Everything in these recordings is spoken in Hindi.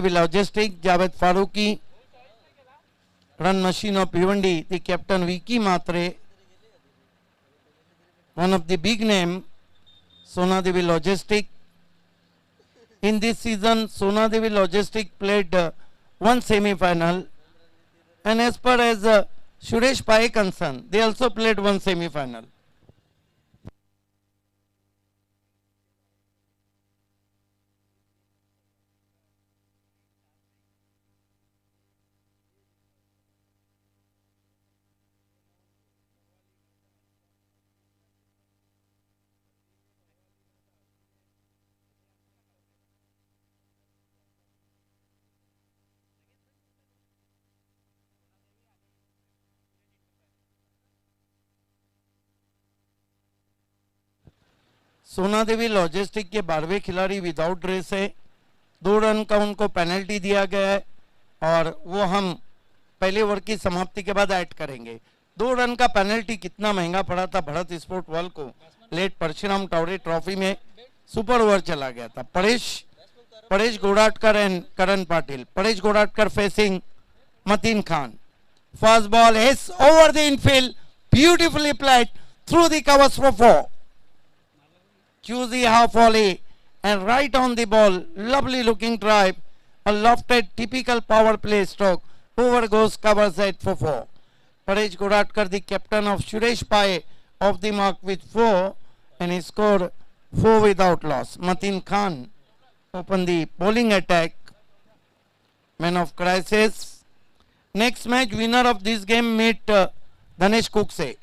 Logistic, Javed Farooqi, run machine of Bhiwandi, the captain Vicky Matre, one of the big name, Sonadevi Logistic. In this season, Sonadevi Logistic played one semi-final, and as far as Suresh Pai concerned, they also played one semi-final. सोना देवी लॉजिस्टिक के 12वें खिलाड़ी विदाउट रेस है, 2 रन का उनको पेनल्टी दिया गया है और वो हम पहले ओवर की समाप्ति के बाद ऐड करेंगे। 2 रन का पेनल्टी कितना महंगा पड़ा था भारत स्पोर्ट वर्ल्ड को। लेट परशुराम टावरे ट्रॉफी में सुपर ओवर चला गया था। Paresh Godatkar and Karan Patil. Paresh Godatkar facing Mateen Khan. First ball is over the infield, beautifully played through the covers for 4. Choosy half volley and right on the ball, lovely looking drive, a lofted typical power play stroke, over goes cover set for 4. Paresh Goratkar, the captain of Suresh Pai, off the mark with 4 and he scored 4 without loss. Mateen Khan opened the bowling attack, man of crisis. Next match winner of this game meet Dhanesh Kukse.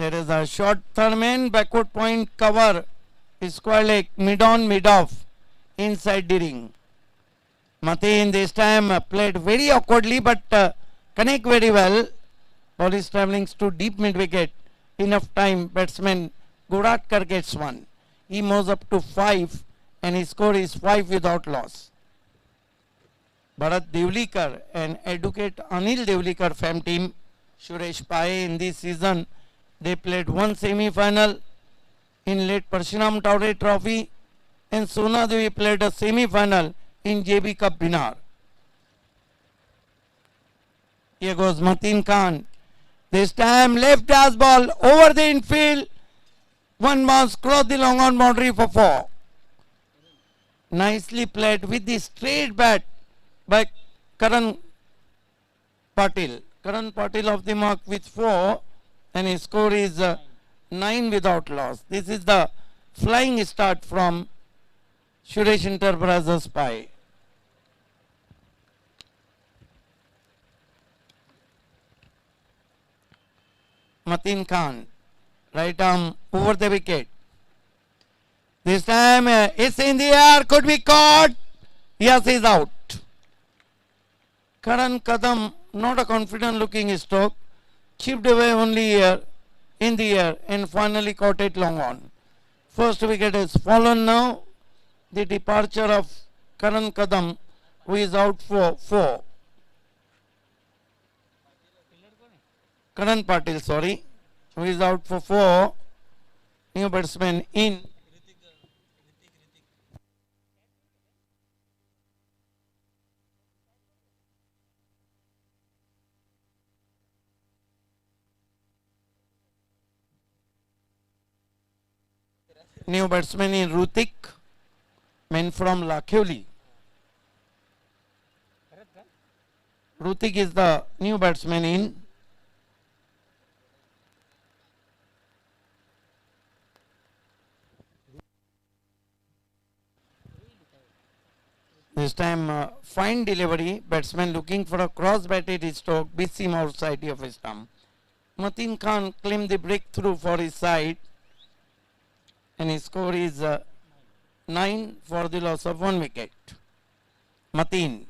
There is a short third man, backward point cover, square leg, mid on, mid off, inside the ring. Mateen this time played very awkwardly but connect very well. Ball is travelling to deep mid wicket. Enough time, batsman Goratkar gets 1. He moves up to 5 and his score is 5 without loss. Bharat Devlikar and Advocate Anil Devlikar fam team, Suresh Pai in this season. They played one semi-final in late Parshuram Taure Trophy and Sonadevi played a semi-final in JB Cup Binar. Here goes Mateen Khan. This time left as ball over the infield. One bounce cross the long on boundary for 4. Nicely played with the straight bat by Karan Patil. Karan Patil off the mark with 4. And his score is 9 without loss. This is the flying start from Suresh Enterprises Pai. Mateen Khan, right arm over the wicket. This time it's in the air, could be caught. Yes, he's out. Karan Kadam, not a confident looking stroke. Chipped away only here in the air and finally caught it long on. First wicket has fallen now. The departure of Karan Kadam, who is out for 4. Karan Patil, sorry, who is out for 4. New batsman in. New batsman in Rutik, man from Lakhewli. Rutik is the new batsman in. This time fine delivery, batsman looking for a cross-batted stroke, beat him outside of his stump. Mateen Khan claimed the breakthrough for his side. And his score is 9 for the loss of 1 wicket. Mateen.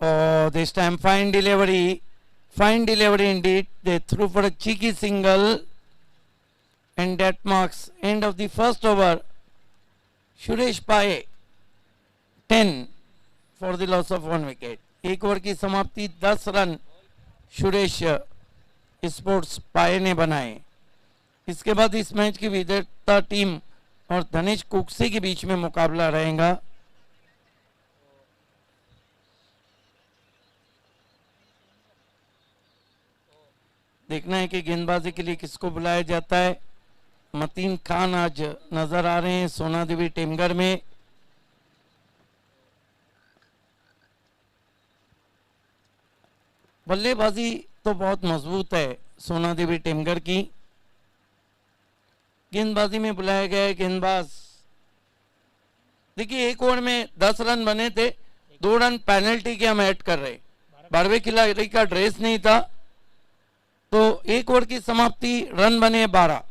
Oh, this time fine delivery indeed. They threw for a cheeky single and that marks end of the first over. Suresh Pai 10 for the loss of 1 wicket. एक ओवर की समाप्ति 10 रन सुरेश स्पोर्ट्स पाए ने बनाए। इसके बाद इस मैच की विजेता टीम और धनेश कुक्सी के बीच में मुकाबला रहेगा। देखना है कि गेंदबाजी के लिए किसको बुलाया जाता है। मतीन खान आज नजर आ रहे हैं सोना देवी टेमगर में। बल्लेबाजी तो बहुत मजबूत है सोना देवी टेमगर की। गेंदबाजी में बुलाया गया है गेंदबाज। देखिए एक ओवर में 10 रन बने थे, 2 रन पेनल्टी के हम ऐड कर रहे। 12वें खिलाड़ी का ड्रेस नहीं था तो एक ओवर की समाप्ति, रन बने 12।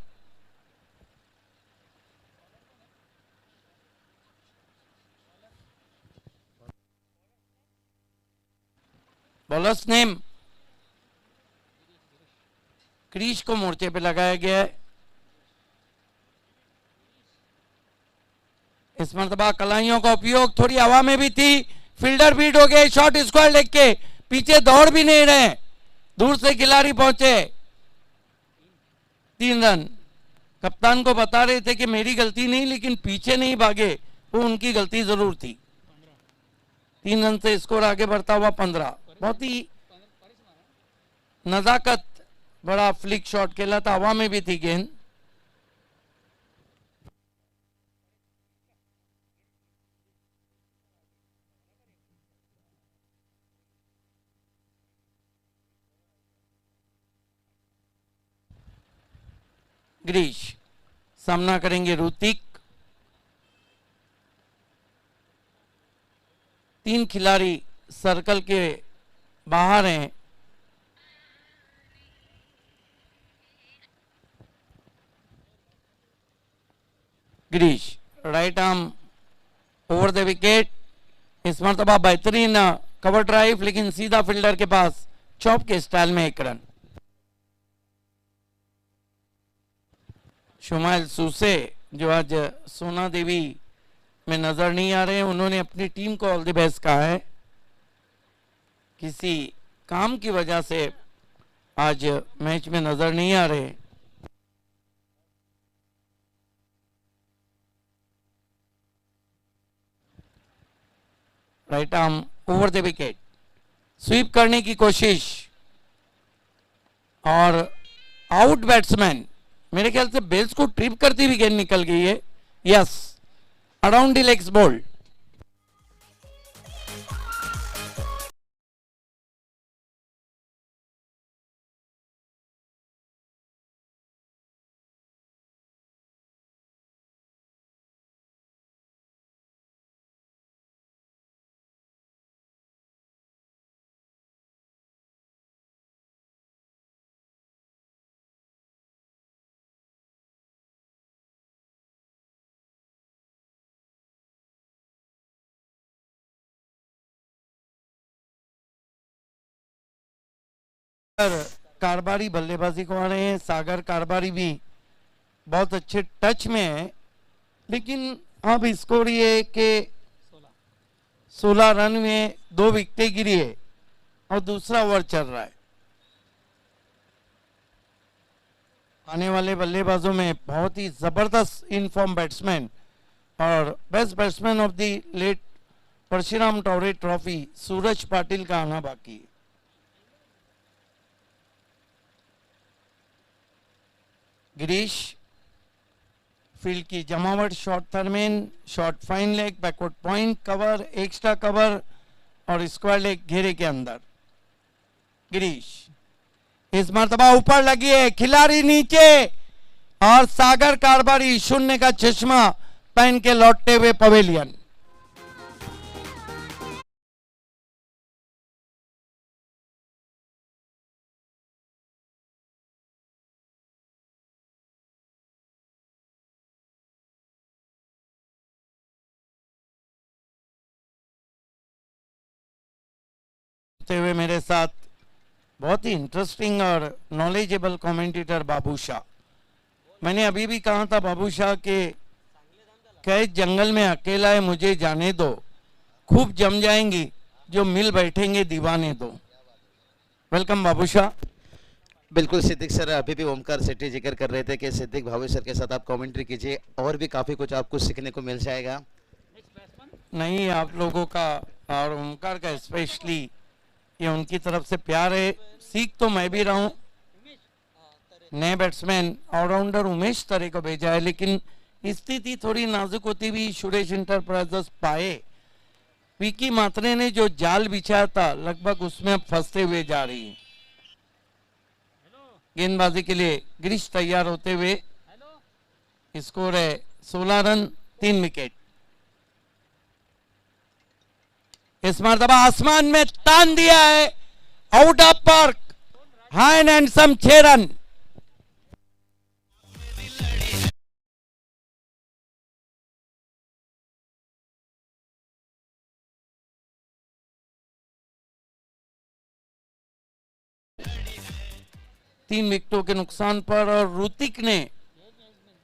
बॉलर्स नेम क्रीज को मोर्चे पे लगाया गया है। इस मरतबा कलाइयों का उपयोग थोड़ी हवा में भी थी, फील्डर बीट हो गए, शॉट स्क्वायर लेग के पीछे दौड़ भी नहीं रहे, दूर से खिलाड़ी पहुंचे। 3 रन। कप्तान को बता रहे थे कि मेरी गलती नहीं, लेकिन पीछे नहीं भागे वो उनकी गलती जरूर थी। 3 रन से स्कोर आगे बढ़ता हुआ 15। बहुत ही नजाकत बड़ा फ्लिक शॉट खेला था, हवा में भी थी गेंद। ग्रीश सामना करेंगे ऋतिक। 3 खिलाड़ी सर्कल के बाहर हैं। Girish right arm over the wicket. इस मरतबा बेहतरीन कवर ड्राइव, लेकिन सीधा फील्डर के पास चौप के स्टाइल में 1 रन। शुमाइल सूसे जो आज सोना देवी में नजर नहीं आ रहे हैं, उन्होंने अपनी टीम को ऑल द बेस्ट कहा है। किसी काम की वजह से आज मैच में नजर नहीं आ रहे। Right arm over the wicket, sweep करने की कोशिश और आउट बैट्समैन। मेरे ख्याल से बेल्स को ट्रिप करती हुई गेंद निकल गई है। Yes, around the legs bowled. कारबारी बल्लेबाजी को आ रहे हैं। सागर कारबारी भी बहुत अच्छे टच में है, लेकिन अब स्कोर ये कि 16 रन में 2 विकेटें गिरी है और दूसरा ओवर चल रहा है। आने वाले बल्लेबाजों में बहुत ही जबरदस्त इनफॉर्म बैट्समैन और best batsman of the late Parshuram Taware trophy Suraj Patil का आना बाकी है। गिरीश फील्ड की जमावट, short third man, short fine leg, backward point, cover, extra cover और स्क्वायर लेग घेरे के अंदर। गिरीश इस मर्तबा ऊपर लगी है, खिलाड़ी नीचे और सागर कारबारी शून्य का चश्मा पहन के लौटते हुए पवेलियन। हुए मेरे साथ बहुत ही इंटरेस्टिंग और नॉलेजेबल कमेंटेटर बाबू शाह। मैंने अभी भी कहा था बाबू शाह के कैद जंगल में अकेला है मुझे जाने दो, खूब जम जाएंगी जो मिल बैठेंगे दीवाने दो। वेलकम बाबू शाह। बिल्कुल सिद्दीक सर, अभी भी ओमकार सेठी जिक्र कर रहे थे कि सिद्दीक भावे सर के साथ आप कमेंट्री कीजिए और भी काफ़ी कुछ आपको सीखने को मिल जाएगा। नहीं, आप लोगों का और ओमकार का स्पेशली ये उनकी तरफ से प्यार है, सीख तो मैं भी रहा हूँ। नए बैट्समैन ऑलराउंडर उमेश तरे को भेजा है, लेकिन स्थिति थोड़ी नाजुक होती हुई सुरेश इंटरप्राइजेस पाए। विकी मात्रे ने जो जाल बिछाया था लगभग उसमें अब फंसते हुए जा रही है। गेंदबाजी के लिए गिरीश तैयार होते हुए, स्कोर है 16 रन 3 विकेट। इस मरतबा आसमान में तान दिया है, out of park, high and some 6 run. तीन विकेटों के नुकसान पर और ऋतिक ने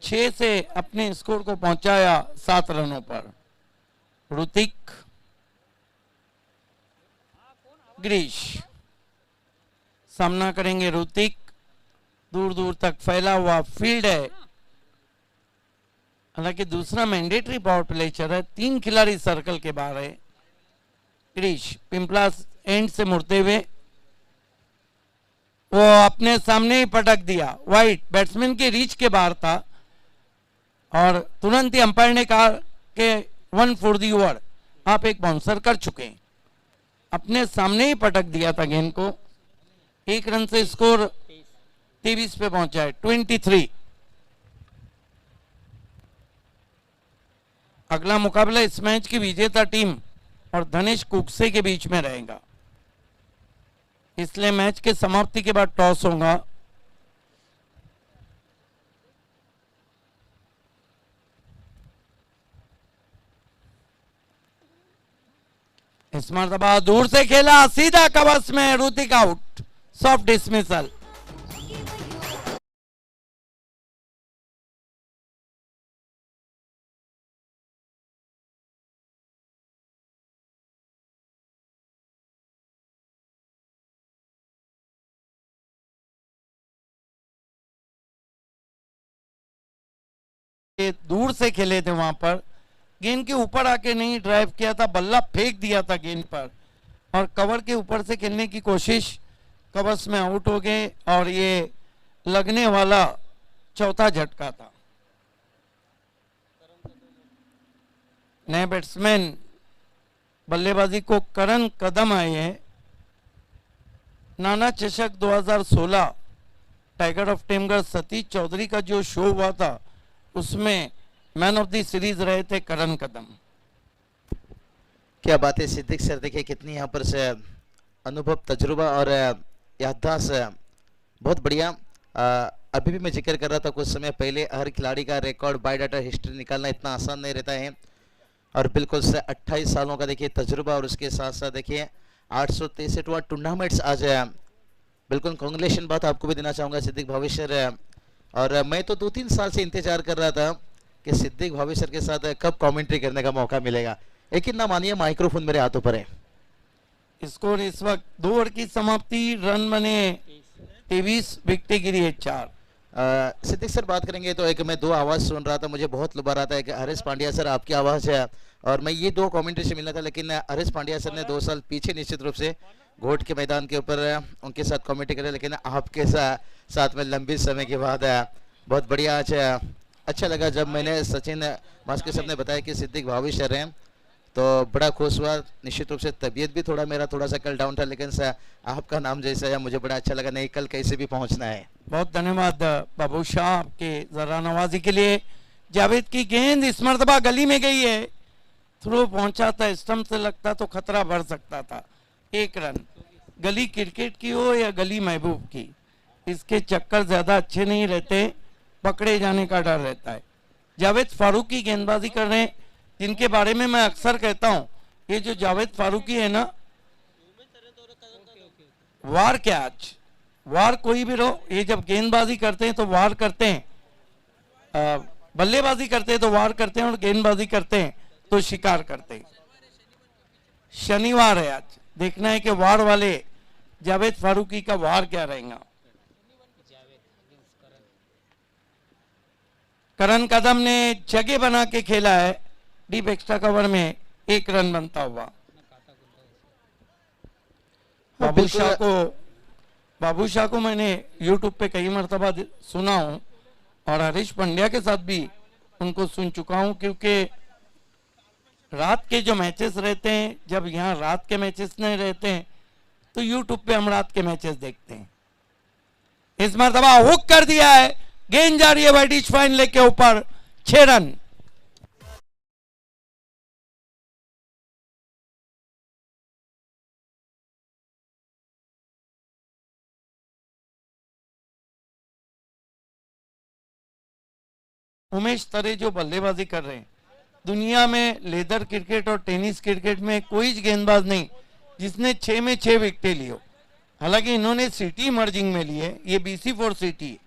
6 से अपने स्कोर को पहुंचाया 7 रनों पर। ऋतिक, गिरीश सामना करेंगे। ऋतिक दूर दूर तक फैला हुआ फील्ड है, हालांकि दूसरा मैंडेटरी पावर प्ले चल रहा है, 3 खिलाड़ी सर्कल के बाहर है। गिरीश पिंपला एंड से मुड़ते हुए वो अपने सामने ही पटक दिया, वाइड, बैट्समैन के रीच के बाहर था और तुरंत ही अंपायर ने कहा कि 1 फॉर दी ओवर, आप एक बाउंसर कर चुके हैं। अपने सामने ही पटक दिया था गेंद को। 1 रन से स्कोर 23 पे पहुंचा है, 23। अगला मुकाबला इस मैच की विजेता टीम और धनेश कुकसे के बीच में रहेगा, इसलिए मैच के समाप्ति के बाद टॉस होगा। इस मरतबा दूर से खेला, सीधा कवच में, ऋतिक आउट, सॉफ्ट डिसमिसल। दूर से खेले थे, वहां पर गेंद के ऊपर आके नहीं ड्राइव किया था, बल्ला फेंक दिया था गेंद पर और कवर के ऊपर से खेलने की कोशिश, कवच में आउट हो गए और ये लगने वाला चौथा झटका था। नए बैट्समैन बल्लेबाजी को करण कदम आए हैं। नाना चषक 2016 टाइगर ऑफ टेमगढ़ सतीश चौधरी का जो शो हुआ था उसमें मैन ऑफ द सीरीज रहे थे करण कदम। क्या बात है सिद्दीक सर, देखिए कितनी यहाँ पर से अनुभव, तजुर्बा और याददाश्त बहुत बढ़िया। अभी भी मैं जिक्र कर रहा था कुछ समय पहले, हर खिलाड़ी का रिकॉर्ड बायोडाटा हिस्ट्री निकालना इतना आसान नहीं रहता है और बिल्कुल से 28 सालों का देखिए तजुर्बा और उसके साथ साथ देखिए 863वां टूर्नामेंट्स आज बिल्कुल कांग्रेचुलेशन बात आपको भी देना चाहूँगा सिद्दीक भावेसर। और मैं तो 2-3 साल से इंतजार कर रहा था कि सिद्दीक भावेसर के साथ कब कमेंट्री करने का मौका मिलेगा, लेकिन ना मानिए माइक्रोफोन मेरे हाथों पर है। स्कोर इस वक्त 2 ओवर की समाप्ति, रन बने 23, विकेट गिरी है 4। सिद्दीक सर बात करेंगे तो एक मैं 2 आवाज़ सुन रहा था, मुझे बहुत लुभा रहा था। एक हरीश पांड्या सर आपकी आवाज़ है और मैं ये 2 कमेंट्री से मिलना था, लेकिन हरीश पांड्या सर ने 2 साल पीछे निश्चित रूप से घोट के मैदान के ऊपर उनके साथ कमेंट्री करे, लेकिन आपके साथ में लंबी समय के बाद बहुत बढ़िया आज अच्छा लगा। जब मैंने सचिन मास्कर साहब ने बताया कि सिद्दीक भावेसर हैं तो बड़ा खुश हुआ। निश्चित रूप से तबीयत भी मेरा थोड़ा सा कल डाउन था, लेकिन आपका नाम जैसा है मुझे बड़ा अच्छा लगा। नहीं, कल कैसे भी पहुंचना है। बहुत धन्यवाद बाबू शाह आपके जरा नवाजी के लिए। जावेद की गेंद इस मरतबा गली में गई है, थ्रो पहुंचा था, स्टंप से लगता तो खतरा बढ़ सकता था। 1 रन। गली क्रिकेट की हो या गली महबूब की, इसके चक्कर ज्यादा अच्छे नहीं रहते, पकड़े जाने का डर रहता है। जावेद फारूकी गेंदबाजी कर रहे हैं, जिनके बारे में मैं अक्सर कहता हूं, ये जो जावेद फारूकी है ना, वार क्या, आज वार कोई भी रहो, ये जब गेंदबाजी करते हैं तो वार करते हैं, बल्लेबाजी करते हैं तो वार करते हैं और गेंदबाजी करते हैं तो शिकार करते हैं। शनिवार है आज, देखना है कि वार वाले जावेद फारूकी का वार क्या रहेगा। करण कदम ने जगह बना के खेला है, डीप एक्स्ट्रा कवर में 1 रन बनता हुआ। बाबू शाह को मैंने यूट्यूब पे कई मरतबा सुना हूँ और हरीश पंड्या के साथ भी उनको सुन चुका हूँ, क्योंकि रात के जो मैचेस रहते हैं, जब यहाँ रात के मैचेस नहीं रहते हैं तो यूट्यूब पे हम रात के मैचेस देखते हैं। इस मरतबा हुक कर दिया है, गेंद जा रही है वाइडिश फाइन लेग के ऊपर, 6 रन। उमेश तरे जो बल्लेबाजी कर रहे हैं, दुनिया में लेदर क्रिकेट और टेनिस क्रिकेट में कोई गेंदबाज नहीं जिसने 6 में 6 विकेटें ली हो। हालांकि इन्होंने सिटी मर्जिंग में ली है, ये BC4 सिटी है।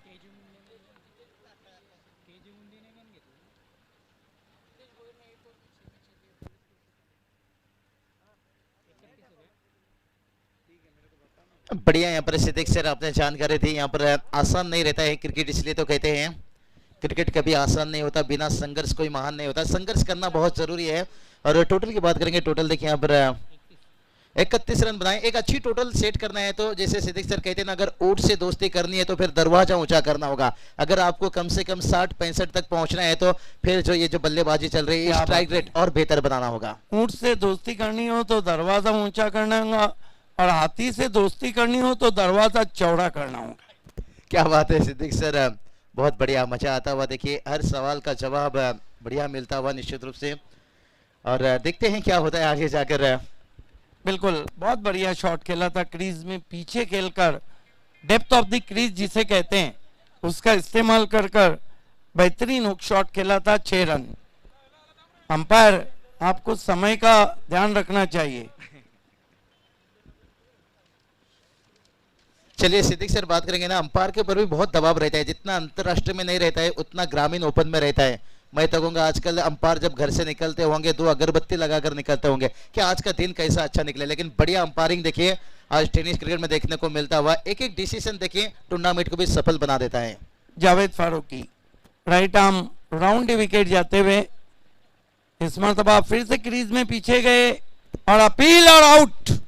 बढ़िया। यहाँ पर सिद्दीक सर आपने जानकारी दी, यहाँ पर आसान नहीं रहता है क्रिकेट, इसलिए तो कहते हैं क्रिकेट कभी आसान नहीं होता, बिना संघर्ष कोई महान नहीं होता, संघर्ष करना बहुत जरूरी है। और टोटल की बात करेंगे, टोटल देखिए यहाँ पर 31 रन बनाए। एक अच्छी टोटल सेट करना है तो जैसे सिद्दीक सर कहते हैं ना, अगर ऊंट से दोस्ती करनी है तो फिर दरवाजा ऊंचा करना होगा। अगर आपको कम से कम 60-65 तक पहुंचना है तो फिर जो ये जो बल्लेबाजी चल रही है, स्ट्राइक रेट और बेहतर बनाना होगा। ऊंट से दोस्ती करनी हो तो दरवाजा ऊंचा करना होगा, और हाथी से दोस्ती करनी हो तो दरवाजा चौड़ा करना होगा। क्या बात है सिद्दीक सर, बहुत बढ़िया, मजा आता हुआ। देखिए हर सवाल का जवाब बढ़िया मिलता हुआ निश्चित रूप से, और देखते हैं क्या होता है आगे जाकर। बिल्कुल, बहुत बढ़िया शॉट खेला था, क्रीज में पीछे खेलकर, डेप्थ ऑफ द क्रीज जिसे कहते हैं उसका इस्तेमाल कर कर बेहतरीन हुक शॉट खेला था, 6 रन। अंपायर आपको समय का ध्यान रखना चाहिए। चलिए सिद्दीक सर बात करेंगे ना, अंपायर के ऊपर भी बहुत दबाव रहता है, जितना अंतरराष्ट्रीय में नहीं रहता है उतना ग्रामीण ओपन में रहता है। मैं तो कहूँगा आजकल अंपायर जब घर से निकलते होंगे 2 अगरबत्ती लगाकर निकलते होंगे कि आज का दिन कैसा अच्छा निकले। लेकिन बढ़िया अंपायरिंग देखिए आज टेनिस क्रिकेट में देखने को मिलता हुआ, एक एक डिसीजन देखिए टूर्नामेंट को भी सफल बना देता है। Javed Farooqui right arm round wicket जाते हुए इस मरतबा फिर से क्रीज में पीछे गए और अपील और आउट।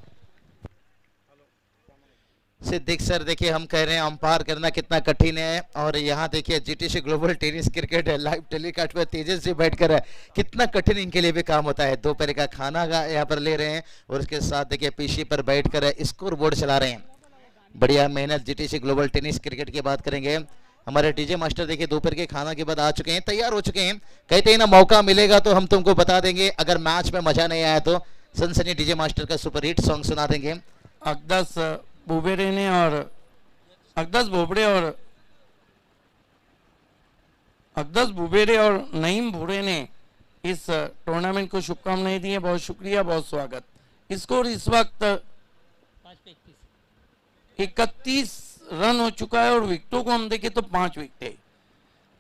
सिद्दीक सर देखिए हम कह रहे हैं अंपायर करना कितना कठिन है, और यहाँ देखिए जीटीसी ग्लोबल टेनिस क्रिकेट है लाइव टेलीकास्ट पर तेजस जी बैठकर है, कितना कठिन इनके लिए भी काम होता है। दोपहर का खाना यहाँ पर ले रहे हैं और उसके साथ देखिए पीसी पर बैठकर स्कोर बोर्ड चला रहे हैं। बढ़िया मेहनत जीटीसी ग्लोबल टेनिस क्रिकेट की बात करेंगे। हमारे डीजे मास्टर देखिए दोपहर के खाना के बाद आ चुके हैं, तैयार हो चुके हैं। कहते हैं ना मौका मिलेगा तो हम तुमको बता देंगे, अगर मैच में मजा नहीं आया तो सनसनी डीजे मास्टर का सुपर हिट सॉन्ग सुना देंगे। अकदस बुबेरे ने और अकदस बुबेरे और नईम भूरे ने इस टूर्नामेंट को शुभकामनाएं दी है। बहुत शुक्रिया, बहुत स्वागत। स्कोर इस वक्त 31 रन हो चुका है और विकेटों को हम देखें तो 5 विकेटें।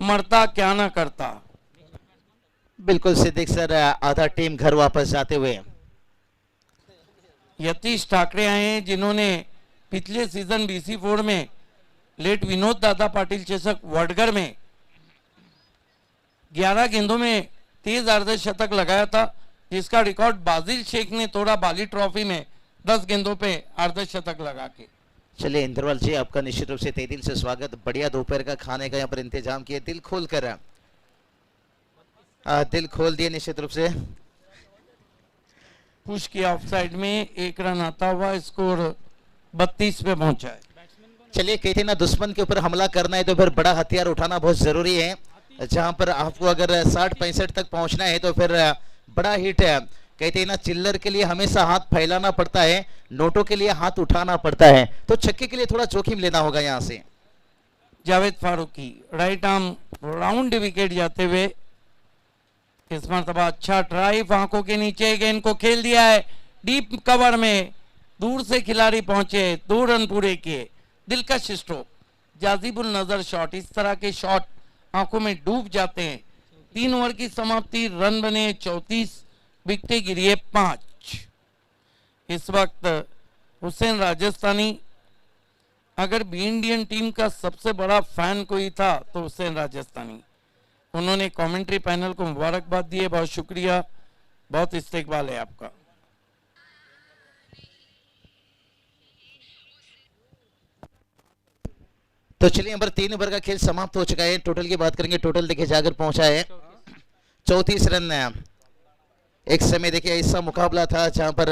मरता क्या ना करता। बिल्कुल सिद्दीक सर आधा टीम घर वापस जाते हुए। यतीश ठाकरे आए हैं जिन्होंने पिछले सीजन BC4 में लेट विनोद दादा पाटिल चषक वडगर में 11 गेंदों में तेज अर्धशतक लगाया था, जिसका रिकॉर्ड बाजिल शेख ने तोड़ा बाली ट्रॉफी में 10 गेंदों पे अर्धशतक लगा के। चलिए इंद्रवाल जी आपका निश्चित रूप से तहे दिल से स्वागत। बढ़िया दोपहर का खाने का यहाँ पर इंतजाम किया, दिल खोल कर दिल खोल दिए निश्चित रूप से। पुश किया ऑफसाइड में, 1 रन आता हुआ, स्कोर 32 पे पहुंचा है। चलिए कहते ना दुश्मन के ऊपर हमला करना है तो फिर बड़ा हथियार उठाना बहुत जरूरी है। जहां पर आपको अगर 60-65 तक पहुंचना है तो फिर बड़ा हिट है। कहते हैं ना चिल्लर के लिए हमेशा हाथ फैलाना पड़ता है, नोटों के लिए हाथ उठाना पड़ता है, तो छक्के के लिए थोड़ा जोखिम लेना होगा। यहाँ से Javed Farooqui right arm round wicket जाते हुए इस मरतबा अच्छा ड्राइव, आंखों के नीचे गेंद को खेल दिया है डीप कवर में, दूर से खिलाड़ी पहुंचे, 2 रन पूरे किए। दिलकश स्ट्रोक, जाजिबुल नजर शॉट, इस तरह के शॉट आंखों में डूब जाते हैं। 3 ओवर की समाप्ति, रन बने 34, विकेटें गिरी 5। इस वक्त हुसैन राजस्थानी, अगर भी इंडियन टीम का सबसे बड़ा फैन कोई था तो हुसैन राजस्थानी, उन्होंने कमेंट्री पैनल को मुबारकबाद दी है, बहुत शुक्रिया, बहुत इस्तेकबाल है आपका। तो चलिए नंबर 3 ओवर का खेल समाप्त हो चुका है। टोटल की बात करेंगे, टोटल देखिए जाकर पहुंचा है 34 रन। एक समय देखिए ऐसा मुकाबला था जहां पर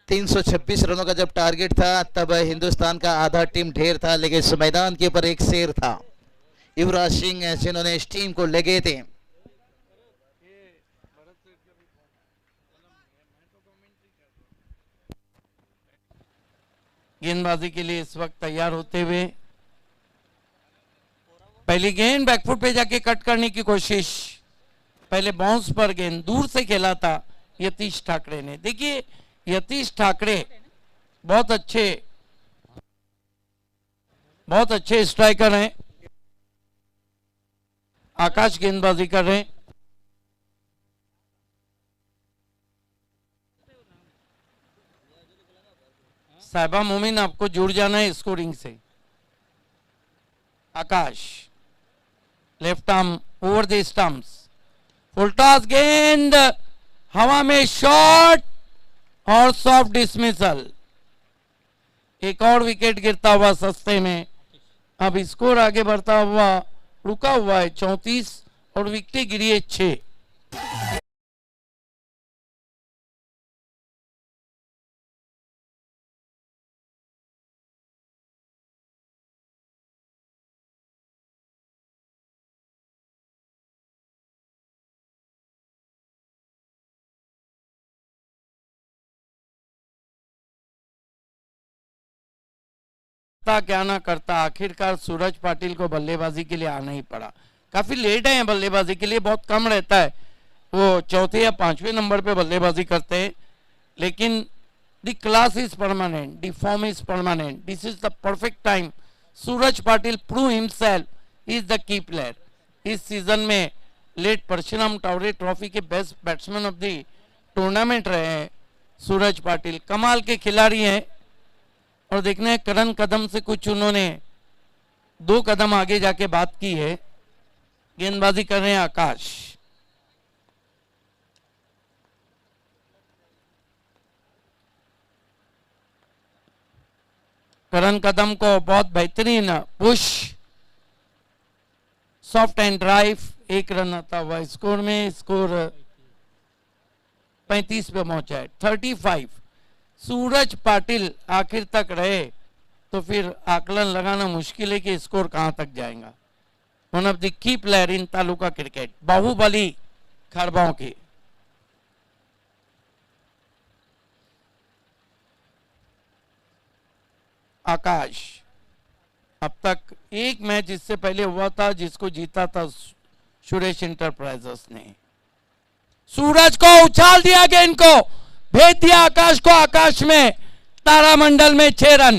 326 रनों का जब टारगेट था तब हिंदुस्तान का आधा टीम ढेर था, लेकिन इस मैदान के ऊपर एक शेर था, युवराज सिंह, जिन्होंने इस टीम को लगे थे। गेंदबाजी के लिए इस वक्त तैयार होते हुए पहली गेंद बैकफुट पे जाके कट करने की कोशिश, पहले बाउंस पर गेंद दूर से खेला था यतीश ठाकरे ने। देखिए यतीश ठाकरे बहुत अच्छे स्ट्राइकर हैं। आकाश गेंदबाजी कर रहे हैं। साहिबा मोमिन आपको जुड़ जाना है स्कोरिंग से। Akash left arm over the stumps, full toss गेंद हवा में, शॉट और सॉफ्ट डिसमिसल। एक और विकेट गिरता हुआ सस्ते में। अब स्कोर आगे बढ़ता हुआ रुका हुआ है 34 और विकेट गिरी है 6। क्या ना करता, आखिरकार सूरज पाटिल को बल्लेबाजी के लिए आना ही पड़ा। काफी लेट है बल्लेबाजी के लिए, बहुत कम रहता है, वो चौथे या पांचवें नंबर पे बल्लेबाजी करते हैं, लेकिन the class is permanent, the form is permanent, this is the perfect time. Suraj Patil prove himself is the key player. इस सीजन में लेट परशुराम टावरे ट्रॉफी के best batsman of the tournament रहे हैं सूरज पाटिल। कमाल के खिलाड़ी हैं। और देखना है करण कदम से कुछ उन्होंने 2 कदम आगे जाके बात की है। गेंदबाजी कर रहे हैं आकाश। करण कदम को बहुत बेहतरीन push, soft and drive, 1 run आता हुआ स्कोर में। स्कोर 35 पे पहुंचा है, 35। सूरज पाटिल आखिर तक रहे तो फिर आकलन लगाना मुश्किल है कि स्कोर कहां तक जाएगा। One of the key player in taluka cricket, Baahubali खरबाओं की। आकाश अब तक एक मैच इससे पहले हुआ था जिसको जीता था सुरेश इंटरप्राइजेस ने। सूरज को उछाल दिया गेंद को, भेज दिया आकाश को। आकाश में तारामंडल में 6 रन,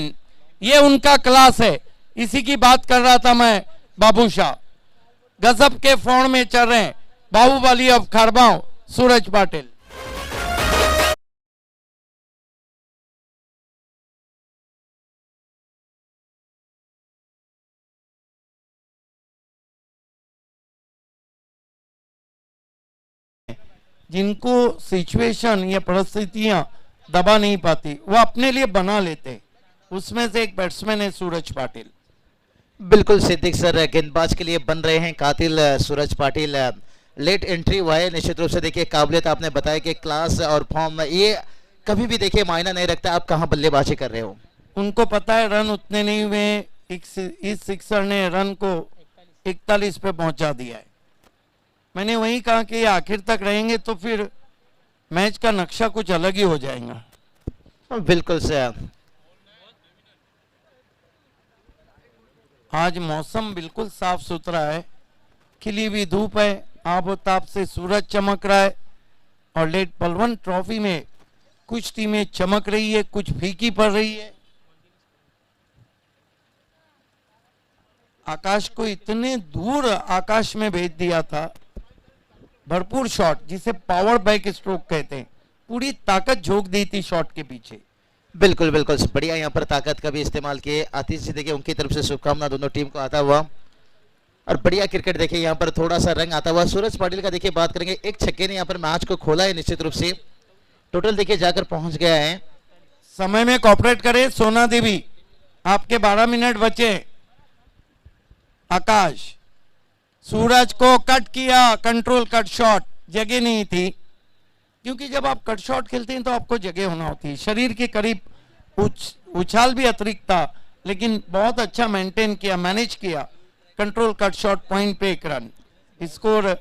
ये उनका क्लास है। इसी की बात कर रहा था मैं बाबू शाह। गजब के फॉर्म में चल रहे हैं बाहुबली ऑफ खरबाओं सूरज पाटिल। जिनको सिचुएशन या परिस्थितियां दबा नहीं पाती वो अपने लिए बना लेते, उसमें से एक बैट्समैन है सूरज पाटिल। बिल्कुल सिद्दीक सर गेंदबाज के लिए बन रहे हैं कातिल सूरज पाटिल। लेट एंट्री हुआ है, निश्चित रूप से देखिए काबिलियत आपने बताया कि क्लास और फॉर्म ये कभी भी देखिए मायना नहीं रखता आप कहां बल्लेबाजी कर रहे हो। उनको पता है रन उतने नहीं हुए, इस सिक्सर ने रन को 41 पे पहुंचा दिया है। मैंने वही कहा कि आखिर तक रहेंगे तो फिर मैच का नक्शा कुछ अलग ही हो जाएगा। बिल्कुल सर, आज मौसम बिल्कुल साफ सुथरा है, खिली हुई धूप है, आबोताब से सूरज चमक रहा है। और लेट पलवन ट्रॉफी में कुछ टीमें चमक रही है, कुछ फीकी पड़ रही है। आकाश को इतने दूर आकाश में भेज दिया था, भरपूर शॉट जिसे पावर बैक स्ट्रोक कहते हैं, पूरी ताकत झोंक दी थी शॉट के पीछे। बिल्कुल बिल्कुल बढ़िया, यहाँ पर ताकत का भी इस्तेमाल किए। आतिश जी देखिए उनकी तरफ से शुभकामना दोनों टीम को आता हुआ, और बढ़िया क्रिकेट देखिए यहाँ पर थोड़ा सा रंग आता हुआ। सूरज पाटिल का देखिए बात करेंगे, एक छक्के ने यहाँ पर मैच को खोला है निश्चित रूप से। टोटल देखिए जाकर पहुंच गया है। समय में कॉपरेट करे सोना देवी, आपके 12 मिनट बचे। आकाश, सूरज को कट किया, कंट्रोल कट शॉट, जगह नहीं थी, क्योंकि जब आप कट शॉट खेलते हैं तो आपको जगह होना होती है, शरीर के करीब उछाल भी अतिरिक्त था, लेकिन बहुत अच्छा मेंटेन किया, मैनेज किया। कंट्रोल कट शॉट पॉइंट पे 1 रन, स्कोर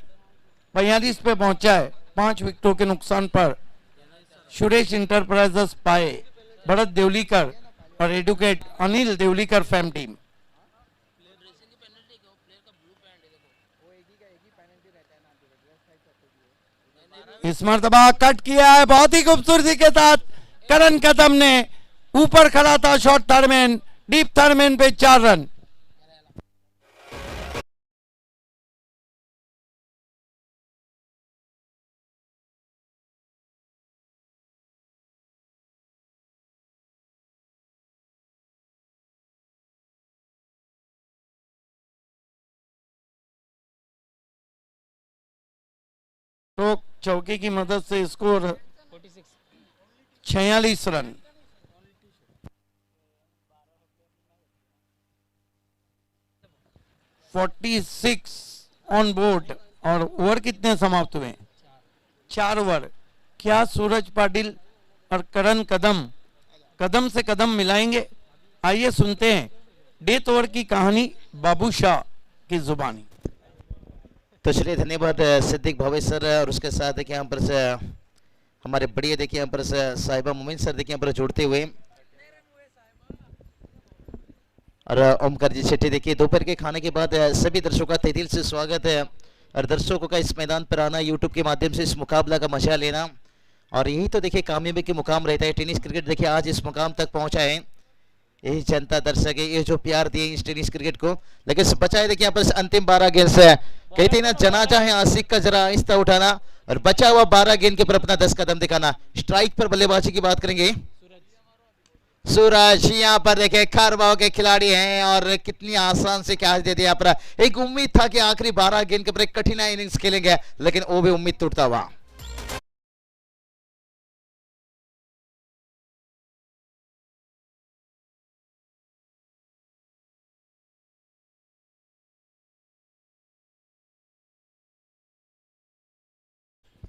42 पे पहुंचा है। 5 विकेटों के नुकसान पर सुरेश इंटरप्राइजेस पाए, भरत देवलीकर और एडवोकेट अनिल देवलीकर फैम टीम। इस मर्तबा कट किया है बहुत ही खूबसूरती के साथ करण कदम ने, ऊपर खड़ा था शॉर्ट थर्डमैन, डीप थर्डमैन पे 4 रन। तो चौके की मदद से स्कोर 46 रन। On board. और ओवर कितने समाप्त हुए? 4 ओवर। क्या सूरज पाटिल और करण कदम कदम से कदम मिलाएंगे? आइए सुनते हैं डेथ ओवर की कहानी बाबू शाह की जुबानी। तो चलिए धन्यवाद सिद्दीक भावे सर, और उसके साथ देखिए यहाँ पर से हमारे बढ़िया देखिए यहाँ पर से साहिबा मोमिन सर देखिए यहाँ पर जुड़ते हुए, और ओमकार जी शेट्टी देखिए। दोपहर के खाने के बाद सभी दर्शकों का तहे दिल से स्वागत है, और दर्शकों का इस मैदान पर आना, यूट्यूब के माध्यम से इस मुकाबला का मजा लेना, और यही तो देखिए कामयाबी के मुकाम रहता है। टेनिस क्रिकेट देखिए आज इस मुकाम तक पहुंचा है, यही जनता दर्शक है, ये जो प्यार दिए इस टेनिस क्रिकेट को। लेकिन बचा है देखिए यहाँ पर अंतिम 12 गेंद से, कहते हैं ना जनाजा है आशिक का जरा आहिस्ता उठाना, और बचा हुआ 12 गेंद के पर अपना 10 कदम दिखाना। स्ट्राइक पर बल्लेबाजी की बात करेंगे, सूरज यहाँ पर देखे खारबाव के खिलाड़ी हैं, और कितनी आसान से कैच दे दिया पर। एक उम्मीद था कि आखिरी 12 गेंद के पर एक कठिन इनिंग्स खेलेंगे, लेकिन वो भी उम्मीद टूटता हुआ।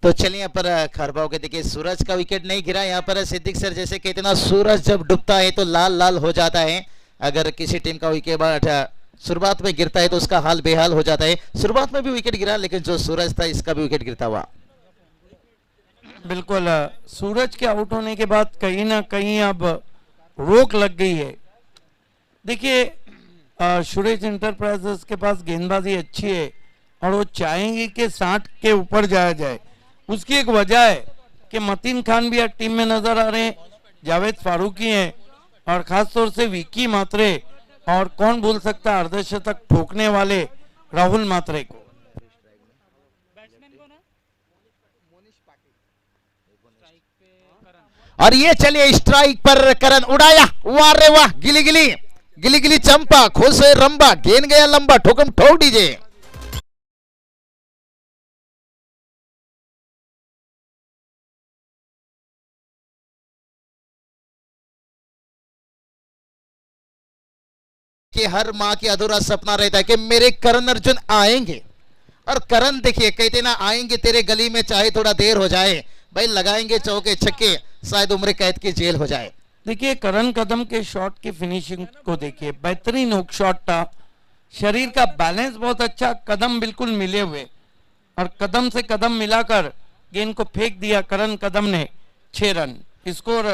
तो चलिए यहाँ पर खरबाव के देखिए सूरज का विकेट नहीं गिरा। यहाँ पर सिद्दीक सर जैसे कहते ना, सूरज जब डूबता है तो लाल लाल हो जाता है। अगर किसी टीम का विकेट शुरुआत में गिरता है तो उसका हाल बेहाल हो जाता है। शुरुआत में भी विकेट गिरा, लेकिन जो सूरज था इसका भी विकेट गिरता हुआ। बिल्कुल, सूरज के आउट होने के बाद कहीं ना कहीं अब रोक लग गई है। देखिए सुरेश इंटरप्राइजेस के पास गेंदबाजी अच्छी है, और वो चाहेंगे कि 60 के ऊपर जाया जाए। उसकी एक वजह है कि मतीन खान भी अब टीम में नजर आ रहे हैं, जावेद फारूकी हैं, और खास तौर से विकी मात्रे, और कौन भूल सकता है अर्धशतक ठोकने वाले राहुल मात्रे को। और ये चलिए स्ट्राइक पर करण उड़ाया, वाह रे वाह, गिली गिली गिली गिली चंपा, खुश है रंबा, गेंद गया लंबा, ठोकम ठोक दीजिए। कि हर मां की अधूरा सपना रहता है कि मेरे करण अर्जुन आएंगे, और करण देखिए कहते ना आएंगे तेरे गली में चाहे थोड़ा देर हो जाए, भाई लगाएंगे चौके छक्के, शायद उम्र कैद की जेल हो जाए। देखिए करण कदम के शॉट की फिनिशिंग को देखिए, बेहतरीन हुक शॉट था, शरीर का बैलेंस बहुत अच्छा, कदम बिल्कुल मिले हुए, और कदम से कदम मिलाकर गेंद को फेंक दिया करण कदम ने। 6 रन, स्कोर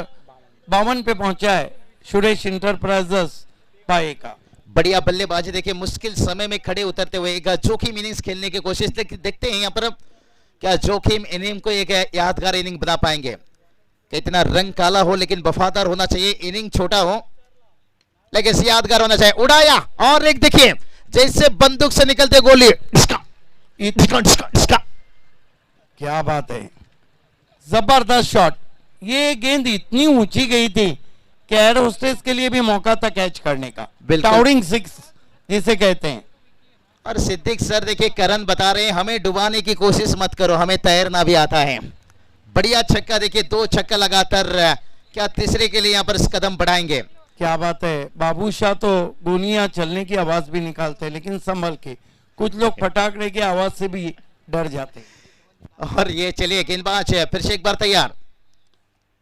52 पे पहुंचा है सुरेश इंटरप्राइजेस पाए का। बढ़िया बल्लेबाजी देखिए, मुश्किल समय में खड़े उतरते हुए एक जोखिम इनिंग्स खेलने की कोशिश। देखते हैं यहाँ पर क्या जोखिम इनिंग को एक यादगार इनिंग बना पाएंगे। कितना रंग काला हो लेकिन वफादार होना चाहिए, इनिंग छोटा हो लेकिन यादगार होना चाहिए। उड़ाया, और एक देखिए जैसे बंदूक से निकलते गोली, क्या बात है, जबरदस्त शॉट। ये गेंद इतनी ऊंची गई थी कि एयर होस्टेस के लिए भी मौका था कैच करने का। बिल्कुल। टाउरिंग सिक्स जिसे कहते हैं। और सिद्दीक सर देखिए करण बता रहे हैं हमें डुबाने की कोशिश मत करो, हमें तैरना भी आता है। बढ़िया छक्का देखिए, 2 छक्का लगातार, क्या तीसरे के लिए यहाँ पर कदम बढ़ाएंगे? क्या बात है, बाबू शाह तो गोनिया चलने की आवाज भी निकालते हैं, लेकिन संभल के। कुछ लोग पटाखड़े की आवाज से भी डर जाते हैं। और ये चलिए गेंदबाज है फिर से एक बार तैयार,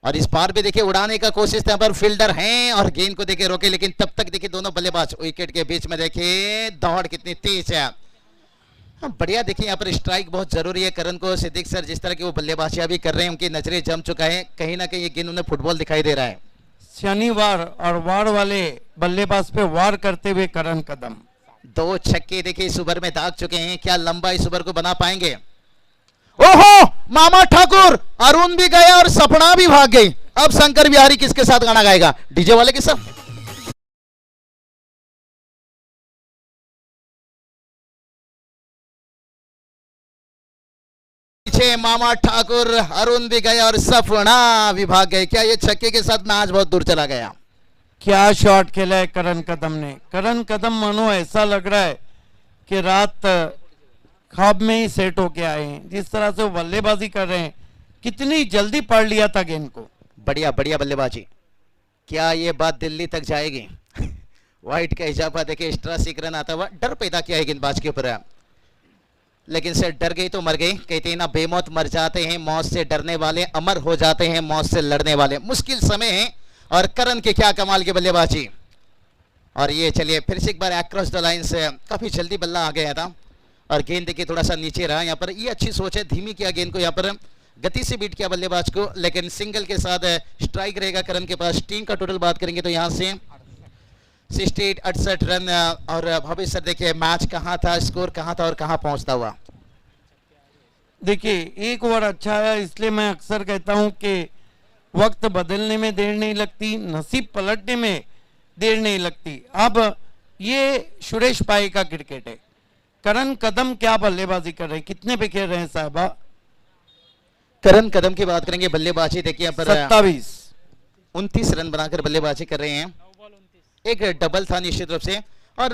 और इस बार भी देखिए उड़ाने का कोशिश, यहाँ पर फील्डर हैं और गेंद को देखिए रोके, लेकिन तब तक देखिए दोनों बल्लेबाज विकेट के बीच में देखिए दौड़ कितनी तेज है। हाँ, बढ़िया देखिए यहाँ पर स्ट्राइक बहुत जरूरी है करण को। सिद्दीक सर जिस तरह की वो बल्लेबाजियां भी कर रहे हैं, उनकी नजरें जम चुका है, कहीं ना कहीं ये गेंद उन्हें फुटबॉल दिखाई दे रहा है। शनिवार और वार वाले बल्लेबाज पे वार करते हुए करण कदम। 2 छक्के देखिए इस ओवर में दाग चुके हैं, क्या लंबा इस ओवर को बना पाएंगे? ओहो, मामा ठाकुर, अरुण भी गया और सपना भी भाग गई। अब शंकर बिहारी किसके साथ गाना गाएगा? डीजे वाले के साथ। पीछे मामा ठाकुर, अरुण भी गया और सपना भी भाग गए। क्या ये छक्के के साथ मैच बहुत दूर चला गया? क्या शॉट खेला है करण कदम ने। करण कदम मानो ऐसा लग रहा है कि रात ख्वाब में ही सेट होके आए हैं। जिस तरह से वो बल्लेबाजी कर रहे हैं, कितनी जल्दी पढ़ लिया था गेंद को। बढ़िया बढ़िया बल्लेबाजी। क्या ये बात दिल्ली तक जाएगी? व्हाइट का इजाफा देखिए, एक्स्ट्रा सीकरन आता हुआ, डर पैदा किया है गेंदबाज के ऊपर। लेकिन सर डर गई तो मर गई, कहते हैं ना बेमौत मर जाते हैं, मौत से डरने वाले अमर हो जाते हैं, मौत से लड़ने वाले। मुश्किल समय है और करण के क्या कमाल की बल्लेबाजी। और ये चलिए फिर से एक बार अक्रॉस द लाइन से काफी जल्दी बल्ला आ गया था और गेंद देखिए थोड़ा सा नीचे रहा। यहाँ पर ये अच्छी सोच है, धीमी किया गेंद को, यहाँ पर गति से बीट किया बल्लेबाज को, लेकिन सिंगल के साथ स्ट्राइक रहेगा करण के पास। टीम का टोटल बात करेंगे तो यहाँ से 68 रन। और भविष्य सर देखिए मैच कहाँ था, स्कोर कहाँ था और कहाँ पहुंचता हुआ। देखिए एक ओवर अच्छा है, इसलिए मैं अक्सर कहता हूं कि वक्त बदलने में देर नहीं लगती, नसीब पलटने में देर नहीं लगती। अब ये सुरेश पाई का क्रिकेट है। करण कदम क्या बल्लेबाजी कर रहे हैं, कितने पे खेल रहे हैं साहबा? करण कदम की बात करेंगे, बल्लेबाजी देखिए यहाँ पर 29 रन बनाकर बल्लेबाजी कर रहे हैं। एक डबल था निश्चित रूप से। और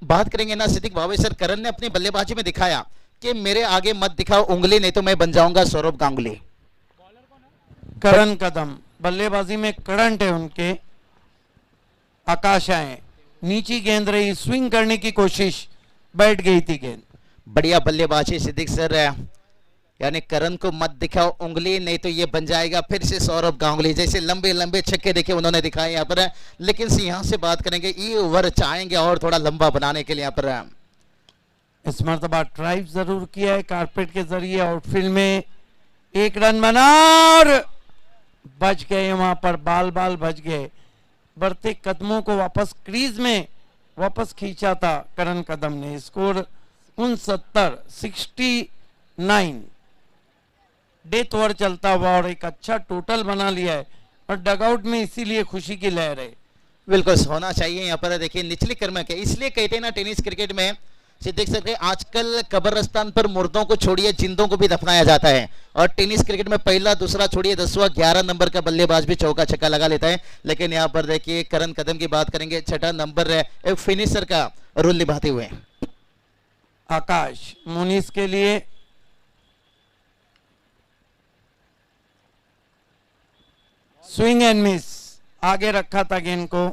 बात करेंगे ना सिद्दीक भावे सर, करण ने अपनी बल्लेबाजी में दिखाया कि मेरे आगे मत दिखाओ उंगली, नहीं तो मैं बन जाऊंगा सौरभ गांगुली। करण कदम बल्लेबाजी में करंट है उनके, आकाश आए, नीची गेंद रही, स्विंग करने की कोशिश, बैठ गई थी गेंद। बढ़िया बल्लेबाजी सिद्दीक सर, यानी करण को मत दिखाओ उंगली, नहीं तो ये बन जाएगा फिर से सौरभ गांगुली। जैसे लंबे लंबे छक्के देखे उन्होंने दिखाए यहाँ पर। लेकिन यहाँ से बात करेंगे, ये ओवर चाहेंगे और थोड़ा लंबा बनाने के लिए यहाँ पर। इस मरतबा ट्राइव जरूर किया है कारपेट के जरिए, आउटफील्ड में 1 रन बना और बच गए वहां पर, बाल बाल बच गए। बढ़ते कदमों को वापस क्रीज में वापस खींचा था करण कदम ने। स्कोर 69 डेथ ओवर चलता हुआ और एक अच्छा टोटल बना लिया है और डगआउट में इसीलिए खुशी की लहर है। बिल्कुल होना चाहिए यहाँ पर। देखिए निचली क्रम के, इसलिए कहते हैं ना टेनिस क्रिकेट में सिद्दीक सर के, आजकल कब्रिस्तान पर मुर्दों को छोड़िए जिंदों को भी दफनाया जाता है। और टेनिस क्रिकेट में पहला दूसरा छोड़िए 10वां 11 नंबर का बल्लेबाज भी चौका छक्का लगा लेता है। लेकिन यहाँ पर देखिए करण कदम की बात करेंगे, 6ठा नंबर एक फिनिशर का रोल निभाते हुए। आकाश मुनीस के लिए स्विंग एंड मिस, आगे रखा था गेंद को,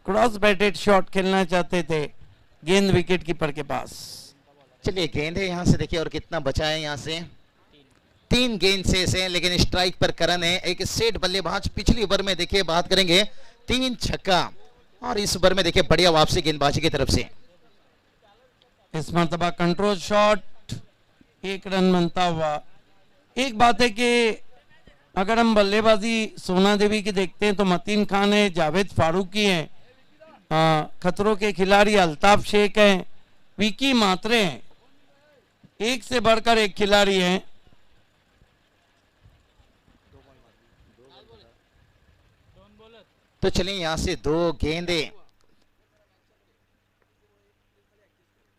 क्रॉस बैटेड शॉट खेलना चाहते थे, गेंद विकेट कीपर के पास। चलिए गेंद है यहाँ से देखिए, और कितना बचा है यहाँ से, 3 गेंद से लेकिन स्ट्राइक पर करण है। एक सेट बल्लेबाज पिछली ओवर में देखिए बात करेंगे 3 छक्का, और इस ओवर में देखिए बढ़िया वापसी गेंदबाजी की तरफ से। इस मरतबा कंट्रोल शॉट, 1 रन बनता हुआ। एक बात है कि अगर हम बल्लेबाजी सोना देवी की देखते हैं तो मतीन खान है, जावेद फारूकी है, खतरों के खिलाड़ी अल्ताफ शेख हैं, विकी मात्रे हैं, एक से बढ़कर एक खिलाड़ी हैं। तो चलिए यहां से 2 गेंदे,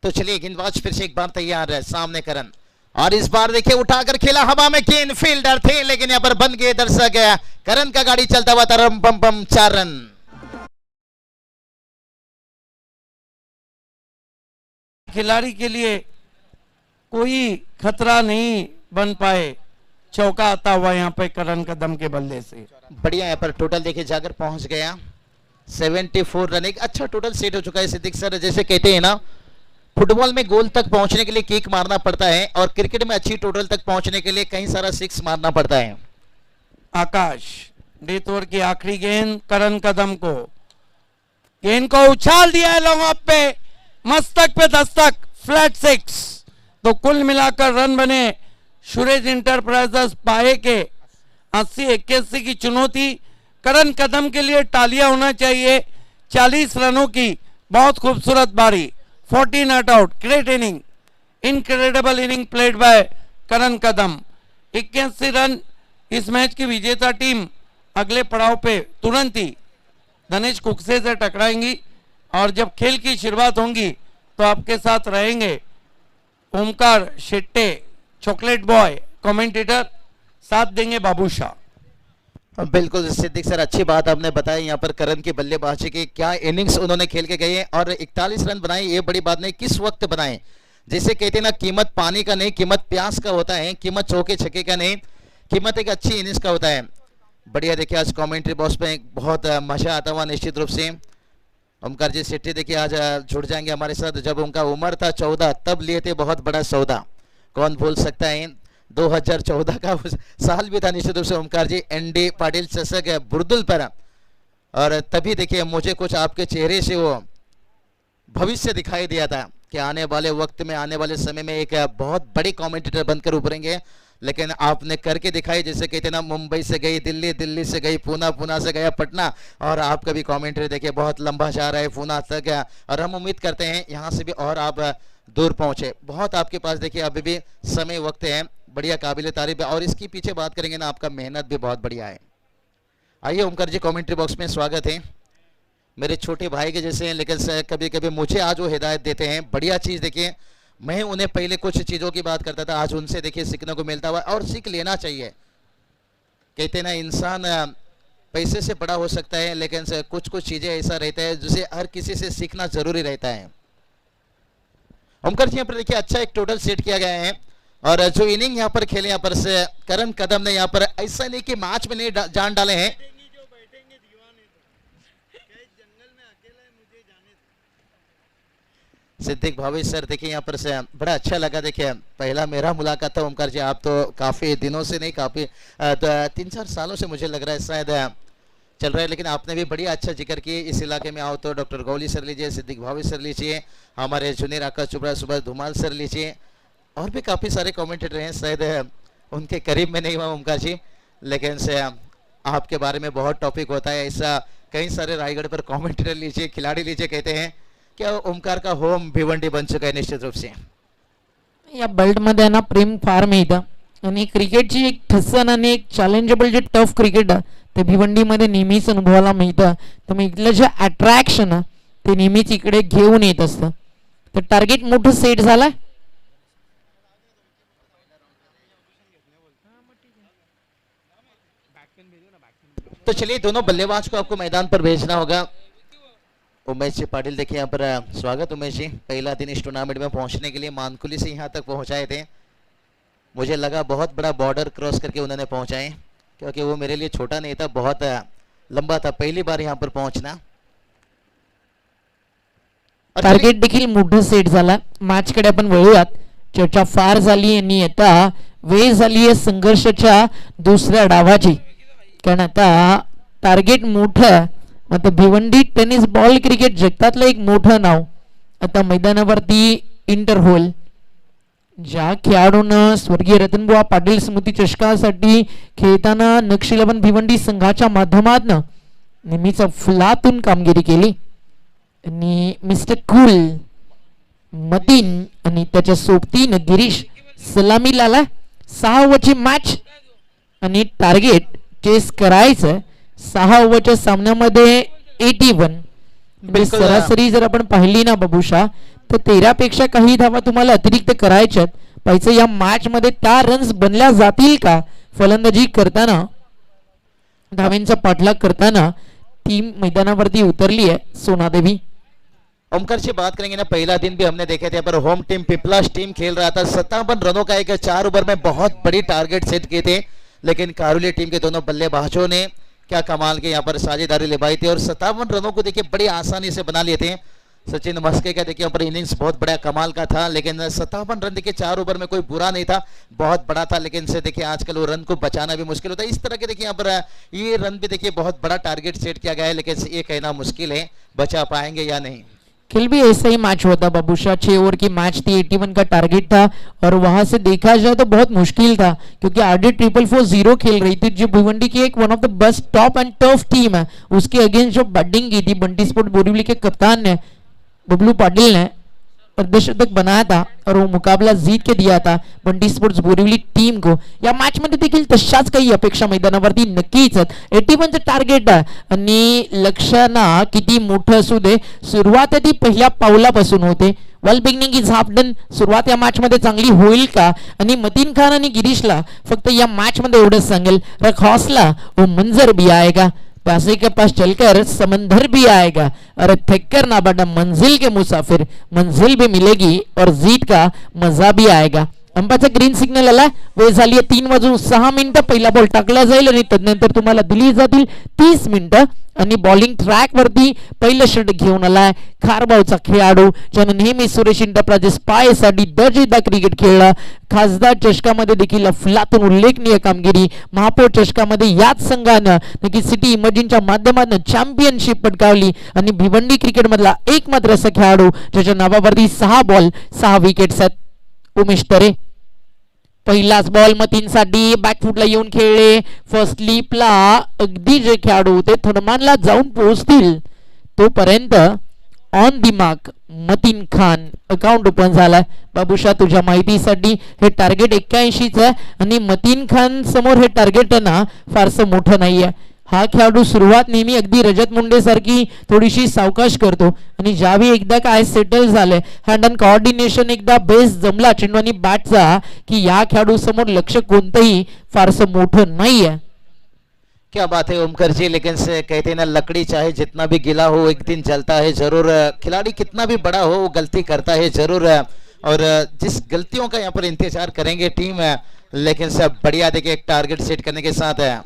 तो चलिए गेंदबाज फिर से एक बार तैयार है, सामने करण, और इस बार देखिए उठाकर खेला हवा में, गेंद फील्डर थे लेकिन यहाँ पर बन गए दर्शक। करण का गाड़ी चलता हुआ था, रम पम पम 4 रन। खिलाड़ी के लिए कोई खतरा नहीं बन पाए, चौका आता हुआ यहाँ पे करण कदम के बल्ले से। बढ़िया यहाँ पर टोटल देखिए जाकर पहुंच गया 74 रन। एक अच्छा टोटल सेट हो चुका है सिद्दीक सर। जैसे कहते हैं ना, फुटबॉल में गोल तक पहुंचने के लिए किक मारना पड़ता है और क्रिकेट में अच्छी टोटल तक पहुंचने के लिए कई सारा सिक्स मारना पड़ता है। आकाश, डेथ ओवर की आखिरी गेंद करण कदम को, गेंद को उछाल दिया है लॉन्ग ऑफ पे, मस्तक पे दस्तक, फ्लैट 6। तो कुल मिलाकर रन बने सुरेश इंटरप्राइजेस पाए के 80-81 की चुनौती करण कदम के लिए तालियां होना चाहिए। 40 रनों की बहुत खूबसूरत बारी, 14 not out, great inning, incredible inning played by Karan Kadam. 81 run. इस मैच की विजेता टीम अगले पड़ाव पे तुरंत ही धनेश कुकसे से टकराएंगी और जब खेल की शुरुआत होंगी तो आपके साथ रहेंगे Omkar Shette, chocolate boy commentator, साथ देंगे बाबू शाह। बिल्कुल सिद्दीक सर, अच्छी बात आपने बताई। यहाँ पर करण की बल्लेबाजी की क्या इनिंग्स उन्होंने खेल के गए और 41 रन बनाए, ये बड़ी बात नहीं, किस वक्त बनाए। जैसे कहते हैं ना, कीमत पानी का नहीं, कीमत प्यास का होता है, कीमत चौके छक्के का नहीं, कीमत एक अच्छी इनिंग्स का होता है। बढ़िया देखिए आज कमेंट्री बॉक्स पे बहुत मजा आता हुआ निश्चित रूप से। ओमकार जी शेट्टी देखिए आज जुड़ जाएंगे हमारे साथ। जब उनका उम्र था 14 तब लिए थे बहुत बड़ा सौदा, कौन भूल सकता है। 2014 का साल भी था निश्चित रूप से ओमकार जी, एनडी पाटिल चषक बुर्दुल पर। और तभी देखिए मुझे कुछ आपके चेहरे से वो भविष्य दिखाई दिया था कि आने वाले वक्त में, आने वाले समय में एक बहुत बड़ी कमेंटेटर बनकर उभरेंगे। लेकिन आपने करके दिखाई। जैसे कहते ना, मुंबई से गई दिल्ली, दिल्ली से गई पूना, पूना से गया पटना, और आपका भी कमेंट्री देखिए बहुत लंबा जा रहा है पूना तक। और हम उम्मीद करते हैं यहाँ से भी और आप दूर पहुंचे। बहुत आपके पास देखिए अभी भी समय वक्त है, बढ़िया काबिल तारीफ है। और इसके पीछे बात करेंगे ना, आपका मेहनत भी बहुत बढ़िया है। आइए ओमकार जी, कमेंट्री बॉक्स में स्वागत है। मेरे छोटे भाई के जैसे हैं, लेकिन कभी कभी मुझे आज वो हिदायत देते हैं। बढ़िया चीज़ देखिए, मैं उन्हें पहले कुछ चीज़ों की बात करता था, आज उनसे देखिए सीखने को मिलता हुआ और सीख लेना चाहिए। कहते ना, इंसान पैसे से बड़ा हो सकता है लेकिन कुछ कुछ चीज़ें ऐसा रहता है जिसे हर किसी से सीखना जरूरी रहता है। ओमकार जी यहाँ पर देखिए अच्छा एक टोटल सेट किया गया है। और जो इनिंग यहाँ पर खेले, यहाँ पर से करण कदम ने यहाँ पर ऐसा नहीं कि मैच में नहीं जान डाले हैं। सिद्दीक भावेश सर देखिए यहाँ पर से बड़ा अच्छा लगा। देखिए पहला मेरा मुलाकात था ओमकार जी, आप तो काफ़ी दिनों से नहीं, काफ़ी 3-4 सालों से मुझे लग रहा है शायद चल रहा है। लेकिन आपने भी बढ़िया अच्छा जिक्र किए। इस इलाके में आओ तो डॉक्टर गौली सर लीजिए, सिद्दीक भावेश सर लीजिए, हमारे जूनियर आकाश चोपड़ा, सुभाष धुमाल सर लीजिए, और भी काफ़ी सारे कमेंटेटर हैं। शायद उनके करीब में नहीं हुआ ओमकार जी, लेकिन से आपके बारे में बहुत टॉपिक होता है। ऐसा कई सारे रायगढ़ पर कमेंटेटर लीजिए, खिलाड़ी लीजिए, कहते हैं क्या ओमकार का होम भिवंडी बन चुका आहे निश्चित रूप से। या बेल्टमध्ये ना प्रेम फार मिळतं आणि क्रिकेटची एक ठसन आणि एक चॅलेंजेबल जे टफ क्रिकेट आहे ते भिवंडीमध्ये नेहमीच अनुभवायला मिळतं। त्यामुळे इथलं जे अट्रॅक्शन आहे ते नेहमीच इकडे घेऊन येत असतं। तर टार्गेट मोठं सेट झालं। तो चलिए दोनों बल्लेबाज को आपको मैदान पर भेजना होगा। उमेश जी पाटिल देखिए यहाँ पर स्वागत उमेश जी, पहला दिन इस टूर्नामेंट में पहुंचने के लिए मानकुली से यहाँ तक पहुंचाए थे। मुझे लगा बहुत बड़ा बॉर्डर क्रॉस करके उन्होंने पहुंचाए, क्योंकि वो मेरे लिए छोटा नहीं था, बहुत लंबा था, पहली बार यहाँ पर पहुंचना। टार्गेट देखील मोठं सेट झाला। मॅच कडे आपण वळूयात। चर्चा फार झाली आणि आता वेळ झाली आहे संघर्षाच्या दुसऱ्या डावाची, कारण आता टार्गेट मोठं, आता भिवंडी टेनिस बॉल क्रिकेट जगतातलं एक मोठं नाव आता मैदानावरती इंटर होईल। ज्या खेळाडूंना स्वर्गीय रतनबुवा पाटील स्मृती चषकासाठी खेळताना नक्षी 11 भिवंडी संघाच्या माध्यमातून नेहमीच फुलातून कामगिरी केली आणि मिस्टर कूल मतीन आणि त्याच्या सोबतीने गिरीश सलामी लाला। 6 ओव्हरची मॅच आणि टार्गेट चेस करायचं। 6 ओव्हरच्या सामन्यामध्ये 81 सरासरी जर आपण पाहिली ना बाबूशा, तर 13 पेक्षा काही धावा तुम्हाला अतिरिक्त करायच्यात, पाहिजे या मॅच मध्ये त्या रन्स बनल्या जातील का. फलंदाजी करताना धावेंचा पाठलाग करताना टीम मैदानावरती उतरली आहे सोनादेवी. ओमकार से बात करेंगे ना, पहला दिन भी हमने देखा था पर होम टीम पिपलास टीम खेल रहा था, 57 रनों का एक 4 ओवर में बहुत बड़ी टारगेट सेट किए थे, लेकिन कारुली टीम के दोनों बल्लेबाजों ने क्या कमाल के यहाँ पर साझेदारी निभाई थी और 57 रनों को देखिए बड़ी आसानी से बना लिए थे. सचिन मस्के का देखिए ऊपर इनिंग्स बहुत बड़ा कमाल का था, लेकिन 57 रन देखिए 4 ओवर में कोई बुरा नहीं था, बहुत बड़ा था, लेकिन से देखिए आजकल वो रन को बचाना भी मुश्किल होता है. इस तरह के देखिए यहाँ पर ये रन भी देखिए बहुत बड़ा टारगेट सेट किया गया है, लेकिन ये कहना मुश्किल है बचा पाएंगे या नहीं. खेल भी ऐसा ही मैच हुआ था बाबूशाह. 6 ओवर की मैच थी, 81 का टारगेट था और वहां से देखा जाए तो बहुत मुश्किल था क्योंकि आरडी 444 खेल रही थी जो भिवंडी की एक one of the best top and tough team है, उसके अगेंस्ट जो बैटिंग की थी बंटी स्पोर्ट बोरीवली के कप्तान ने बबलू पाटिल ने अर्धशतक बनाया था और वो मुकाबला जीत के दिया था बंटी स्पोर्ट्स बोरिवली टीम को. या मॅच मध्ये देखील तशाच काही अपेक्षा मैदानावरती नक्कीच आहेत. 81 चं टार्गेट आहे आणि लक्षणा किती मोठं असू दे, सुरुवात ती पहिल्या पावलापासून होते. Well beginning is half done. सुरुवात या मॅच मध्ये चांगली होईल का. आणि मतीन खान आणि गिरीशला फक्त या मॅच मध्ये एवढंच सांगेल, रख हौसला वो मंजर भी आएगा, प्यासे के पास चलकर समंदर भी आएगा, अरे थक कर ना बड़ा मंजिल के मुसाफिर, मंजिल भी मिलेगी और जीत का मजा भी आएगा. अंपाचा ग्रीन सिग्नल आला. वेळ झाली 3:06 पहिला बॉल टाकला जाईल आणि तदनंतर तुम्हाला दिली जातील 30 मिनिटं. आणि बॉलिंग ट्रॅक वरती पहिलं षटक घेऊन आलाय खारबावचा खेळाडू ज्याने नेहमी सुरेश इंटरप्राइजेस पायसाठी दर्जेदार क्रिकेट खेळला. खासदार चषकामध्ये देखील अफलातून उल्लेखनीय कामगिरी, महापौर चषकामध्ये याच संघानं नक्की सिटी इमर्जिंगच्या माध्यमातून चॅम्पियनशिप पटकावली आणि भिवंडी क्रिकेट मधला एकमात्र असा खेळाडू ज्याच्या नावावरती 6 बॉल 6 विकेट्स आहेत. उमेश तरे पहिलाच बॉल मतींसाठी बॅकफुटला येऊन खेळले. फर्स्ट स्लीपला अगदी जे खेळाडू ते थर्मानला जाऊन पोहोचतील तोपर्यंत on the mark Mateen Khan account open झालाय. बाबूशाह तुझ्या माहितीसाठी हे टार्गेट 81 आहे आणि मतीन खान समोर हे टार्गेट ना फारसं मोठं नाहीये. हा खेळाडू सुरुवात नेहमी अगदी रजत मुंडे सारखी थोडीशी सावकाश करतो आणि ज्यावेळी एकदा काय सेटल झाले, हँड अँड कोऑर्डिनेशन एकदा बेस जमला चेंडू बॅटचा की या खेळाडू समोर लक्ष कोणतंही फारसं मोठं नाहीये. क्या बात है ओमकर जी, लेकिन से कहते हैं ना लकड़ी चाहे जितना भी गिला हो एक दिन जलता है जरूर. खिलाड़ी कितना भी बड़ा हो वो गलती करता है जरूर, और जिस गलतियों का यहाँ पर इंतजार करेंगे टीम, लेकिन सब बढ़िया देखिए एक टारगेट सेट करने के साथ है.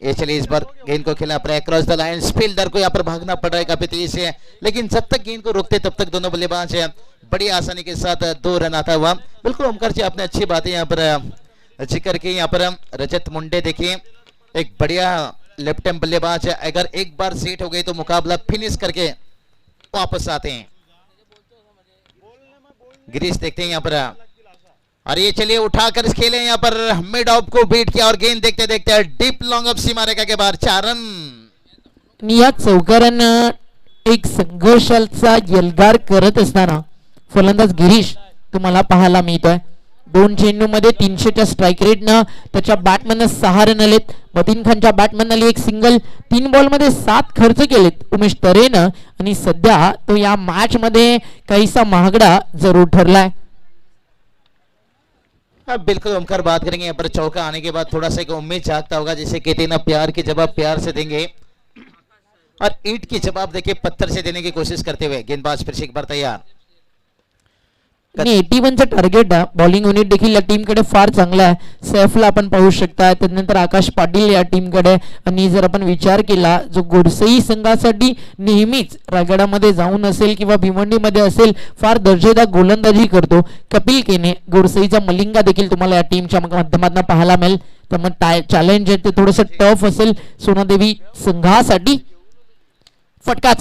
ये चलिए इस बार गेंद को खेलना पड़ा क्रॉस द लाइन, फील्डर को यहाँ पर भागना पड़ रहा है काफी तेजी से, लेकिन जब तक गेंद को रोकते तब तक दोनों बल्लेबाज बड़ी आसानी के साथ 2 रन आता हुआ. बिल्कुल ओमकार जी आपने अच्छी बातें यहाँ पर जिक्र की. यहाँ पर रजत मुंडे देखिए एक बढ़िया लेफ्ट हैंड बल्लेबाज है, अगर एक बार सेट हो गई तो मुकाबला फिनिश करके वापस आते हैं. गिरीश देखते हैं यहाँ पर, और ये चलिए उठाकर खेले यहाँ पर मिड ऑफ को बीट किया और गेंद देखते देखते डीप लॉन्ग ऑफ सीमा रेखा के बाहर 4 रन. या चौकारानं एक संघर्षाचा यलगार करत असताना फलंदाज गिरीश तुम्हाला पाहायला मिळतोय. 2 चेंडू मध्ये 300च्या स्ट्राईक रेटनं त्याच्या बॅटमॅननं 6 रन आलेत. मतीन खानच्या बॅटमॅनने एक सिंगल, 3 बॉल मध्ये 7 खर्च केलेत उमेश तरेनं आणि सध्या तो या मॅच मध्ये काहीसा महागडा जरूर ठरलाय. बिल्कुल ओमकार बात करेंगे यहाँ पर चौका आने के बाद थोड़ा सा एक उम्मीद जागता होगा, जैसे कहते हैं ना प्यार के जवाब प्यार से देंगे और ईंट की जवाब देखिए पत्थर से देने की कोशिश करते हुए गेंदबाज फिर से एक बार तैयार. 81 चं टार्गेट आहे. बॉलिंग युनिट देखील या टीम कडे फार चांगला आहे. सैफला आपण पाहू शकता, त्यानंतर आकाश पाटील या टीम कडे. आणि जर आपण विचार केला जो गोडसई संघासाठी नेहमीच रायगडामध्ये जाऊन असेल किंवा भिवंडीमध्ये असेल फार दर्जेदार गोलंदाजी करतो कपिल केने, गोडसईचा मलिंगा देखील तुम्हाला या टीमच्या माध्यमातून पाहायला मिळेल. तर मग चॅलेंज आहे ते थोडंसं टफ असेल सोनादेवी संघासाठी. फटका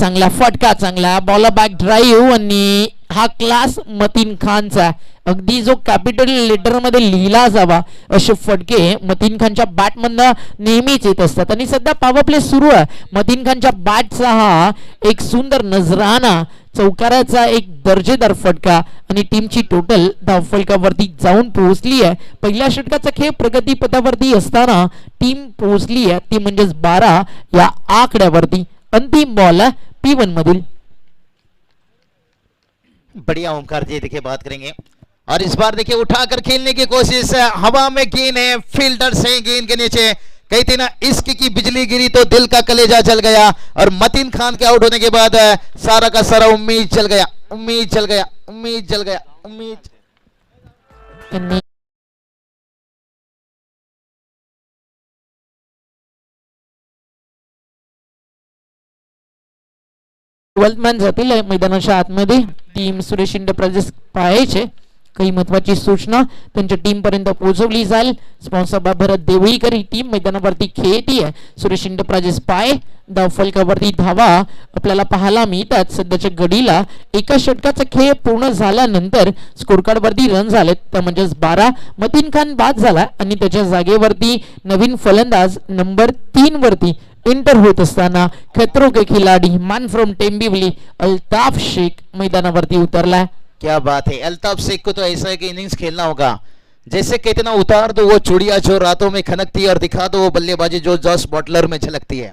चांगला बॉल बॅक ड्राईव्ह आणि हा क्लास मतीन खानचा. अगदी जो कॅपिटल लेटर मध्ये लिहिला जावा असे फटके मतीन खानच्या बॅटमधनं नेहमीच येत असतात. आणि सध्या पॉवर प्ले सुरू आहे. मतीन खानच्या बॅटचा हा एक सुंदर नजराना, चौकाराचा एक दर्जेदार फटका आणि टीमची टोटल धावफलकावरती जाऊन पोहोचली आहे. पहिल्या षटकाचा खेळ प्रगतीपथावरती असताना टीम पोहोचली आहे ती म्हणजेच 12 या आकड्यावरती. अंतिम बॉल P1 मधील. बढ़िया ओमकार जी देखिए बात करेंगे और इस बार देखिए उठाकर खेलने की कोशिश है, हवा में गेंद है, फील्डर से गेंद के नीचे कहते ना इश्क की बिजली गिरी तो दिल का कलेजा जल गया। और मतीन खान के आउट होने के बाद सारा का सारा उम्मीद चल गया, उम्मीद चल गया, उम्मीद चल गया, उम्मीद। मॅन जातील मैदानाच्या आतमध्ये. टीम सुरेश इंटरप्राइजेस पाहायचे काही महत्वाची सूचना त्यांच्या टीम पर्यंत पोहोचवली जाईल. Sponsor by Bharat Deolikar. ही टीम मैदानावरती खेळती आहे. सुरेश इंटरप्राइजेस पाय धाव फलकावरती धावा आपल्याला पाहायला मिळतात. सध्याच्या घडीला एका षटकाचा खेळ पूर्ण झाल्यानंतर स्कोर कार्ड वरती रन झालेत त्या म्हणजेच 12. मतीन खान बाद झाला आणि त्याच्या जागेवरती नवीन फलंदाज नंबर 3 वरती एंटर होत असताना खतरों के खिलाडी मान फ्रॉम टेम्बिवली अल्ताफ शेख मैदानावरती उतरला. क्या बात है, अल्ताफ शेख को तो ऐसा है कि इनिंग्स खेलना होगा, जैसे कहते ना उतार दो वो चूड़िया जो रातों में खनकती है और दिखा दो वो बल्लेबाजी जो जॉस बटलर में झलकती है.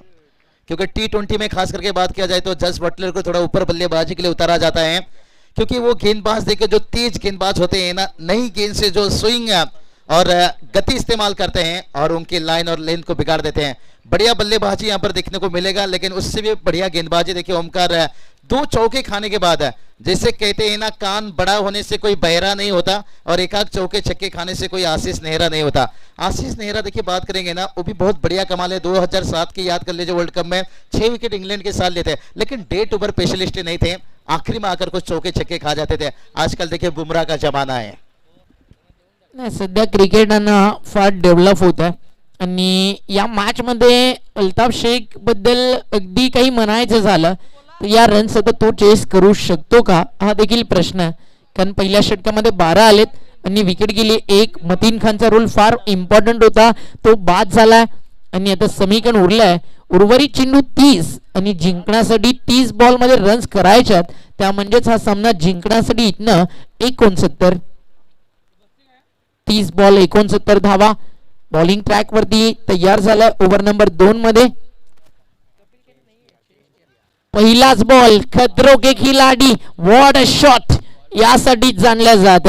क्योंकि T20 में खास करके बात किया जाए तो जॉस बटलर को थोड़ा ऊपर बल्लेबाजी के लिए उतारा जाता है, क्योंकि वो गेंदबाज देखिए जो तेज गेंदबाज होते हैं ना, नई गेंद से जो स्विंग और गति इस्तेमाल करते हैं और उनकी लाइन और लेंथ को बिगाड़ देते हैं. बढ़िया बल्लेबाजी यहाँ पर देखने को मिलेगा, लेकिन उससे भी बढ़िया गेंदबाजी देखिए ओमकार 2 चौके खाने के बाद जैसे कहते हैं ना कान बड़ा होने से कोई बहरा नहीं होता और एक आध चौके छक्के खाने से कोई आशीष नेहरा नहीं होता. आशीष नेहरा देखिए बात करेंगे ना वो भी बहुत बढ़िया कमाल है. 2007 की याद कर लीजिए वर्ल्ड कप में 6 विकेट इंग्लैंड के साथ लेते, लेकिन डेट ओवर स्पेशलिस्ट नहीं थे, आखिरी में आकर कुछ चौके छक्के खा जाते थे. आजकल देखिए बुमराह का जमाना है. नाही सध्या क्रिकेटना फार डेव्हलप होत आहे आणि या मॅच मध्ये अल्ताफ शेख बद्दल अगदी काही म्हणायचं झालं तर या रन्स आता तो चेस करू शकतो का हा देखील प्रश्न आहे. कारण पहिल्या षटकामध्ये 12 आलेत आणि विकेट गेली 1. मतीन खानचा रोल फार इम्पॉर्टंट होता, तो बाद झाला आणि आता समीकरण उरलाय उर्वरित चेंडू 30 आणि जिंकण्यासाठी 30 बॉल मध्ये रन्स करायच्यात. त्या म्हणजेच हा सामना जिंकण्यासाठी इथनं 69 30 बॉल 69 धावा. बॉलिंग ट्रॅक वरती तयार झालाय ओव्हर नंबर 2 मध्ये. पहिलाच बॉल खतरों के खिलाडी व्हॉट अ शॉट यासाठी जाणल्या जात.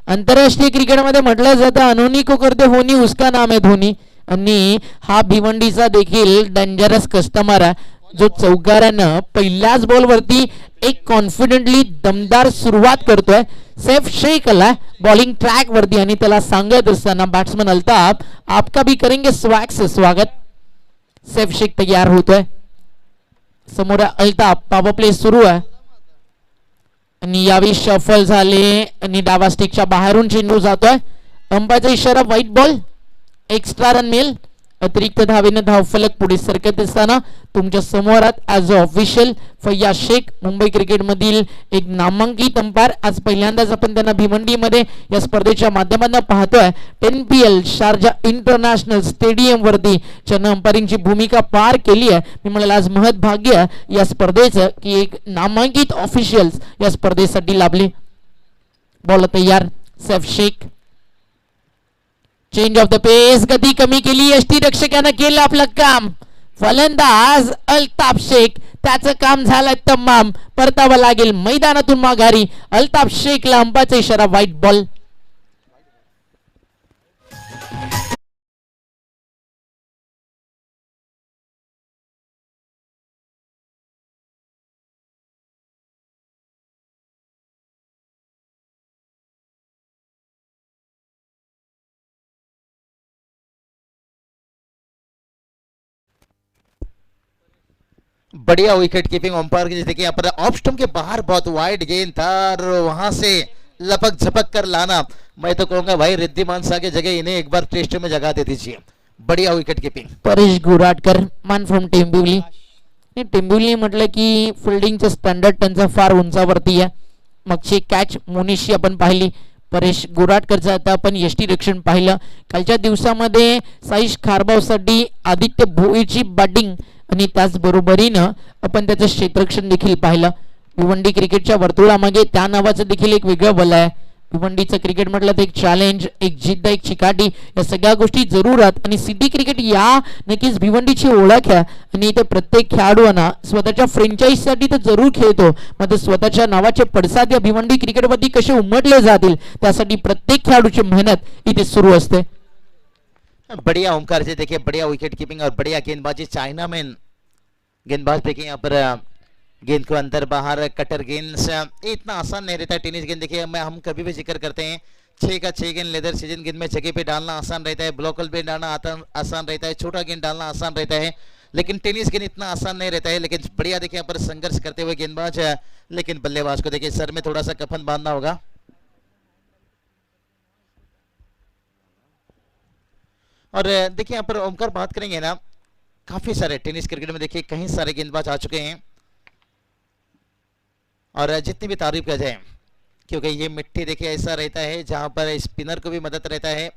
आंतरराष्ट्रीय क्रिकेटमध्ये म्हटलं जातं अनोनी को करते होनी उसका नाम है धोनी. आणि हा भिवंडीचा देखील डेंजरस कस्टमर आहे जो चौकारानं पहिल्याच बॉल वरती एक कॉन्फिडेंटली दमदार सुरुवात करतोय. सैफ शेख आला बॉलिंग ट्रॅक वरती आणि त्याला सांगत असताना बॅट्समन अल्ताफ आपका भी करेंगे स्वैग से स्वागत. सैफ शेख तयार होतोय. समोर अल्ताफ पॉवर प्ले सुरू आहे आणि यावेळी शफल झाले आणि डावा स्टिकच्या बाहेरून चेंडू जातोय. अंपायरचा इशारा व्हाईट बॉल. एक्स्ट्रा रन मिळेल. अतिरिक्त धावेने धावफलक पुढे सरकत असताना तुमच्या समोरात as a official Faiyaz Shaikh Mumbai cricket मधील एक नामांकित अंपायर. आज पहिल्यांदाच आपण त्यांना भिवंडीमध्ये या स्पर्धेच्या माध्यमातून पाहतोय. 10PL शारजा इंटरनॅशनल स्टेडियम वरती ज्यांना अंपायरिंगची भूमिका पार केली आहे. मी म्हणाल आज महत् भाग्य या स्पर्धेचं की एक नामांकित ऑफिशियल्स या स्पर्धेसाठी लाभले. बॉल तयार. Saif Shaikh change of the pace गती कमी केली. यष्टीरक्षकानं केलं आपलं काम. फलंदाज अल्ताफ शेख त्याचं काम झालं तमाम. परतावं लागेल मैदानातून माघारी. अल्ताफ शेखला अंपायरचा इशारा व्हाईट बॉल. बढ़िया विकेट कीपिंग अंपायर की. देखिए यहाँ पर ऑफ स्टंप के बाहर बहुत वाइड गेंद था और वहां से लपक झपक कर लाना. मैं तो कहूंगा भाई रिद्धिमान सा की जगह इन्हें एक बार टेस्ट में जगह दे दीजिए. बढ़िया विकेट कीपिंग. परेश गुराटकर मान फ्रॉम टेंबिवली. टेंबिवली म्हटलं की फिल्डिंगचं स्टँडर्ड त्यांचं फार उंचावरती आहे. मागची कॅच मोनिशी आपण पाहिली. परेश गुराटकरचं आता आपण यष्टीरक्षण पाहिलं. कालच्या दिवसामध्ये साईश खारबावसाठी आदित्य भोईची बॅटिंग आणि त्याचबरोबरीनं आपण त्याचं क्षेत्ररक्षण देखील पाहिलं. भिवंडी क्रिकेटच्या वर्तुळामागे त्या नावाचं देखील एक वेगळं बल आहे. भिवंडीचं क्रिकेट म्हटलं तर एक चॅलेंज, एक जिद्द, एक चिकाटी या सगळ्या गोष्टी जरूरात आणि सिटी क्रिकेट या नक्कीच भिवंडीची ओळख आहे आणि इथे प्रत्येक खेळाडूंना स्वतःच्या फ्रँचाइजीसाठी तर जरूर खेळतो, मात्र स्वतःच्या नावाचे पडसाद या भिवंडी क्रिकेटवरती कसे उमटले जातील त्यासाठी प्रत्येक खेळाडूची मेहनत इथे सुरू असते. बढ़िया ओमकार जी, देखिए बढ़िया विकेट कीपिंग और बढ़िया गेंदबाजी. चाइना में गेंदबाज देखिए यहाँ पर गेंद को अंदर बाहर कटर गेंद से ये इतना आसान नहीं रहता है. टेनिस गेंद देखिए हम कभी भी जिक्र करते हैं 6 का 6 गेंद लेदर सीजन गेंद में जगह पे डालना आसान रहता है, ब्लॉकल पे डालना आसान रहता है, छोटा गेंद डालना आसान रहता है, लेकिन टेनिस गेंद इतना आसान नहीं रहता है. लेकिन बढ़िया देखिए यहाँ पर संघर्ष करते हुए गेंदबाज है, लेकिन बल्लेबाज को देखिए सर में थोड़ा सा कफन बांधना होगा. और देखिए यहाँ पर ओमकार बात करेंगे ना, काफी सारे टेनिस क्रिकेट में देखिए कई सारे गेंदबाज आ चुके हैं और जितनी भी तारीफ किया जाए, क्योंकि ये मिट्टी देखिए ऐसा रहता है जहां पर स्पिनर को भी मदद रहता है,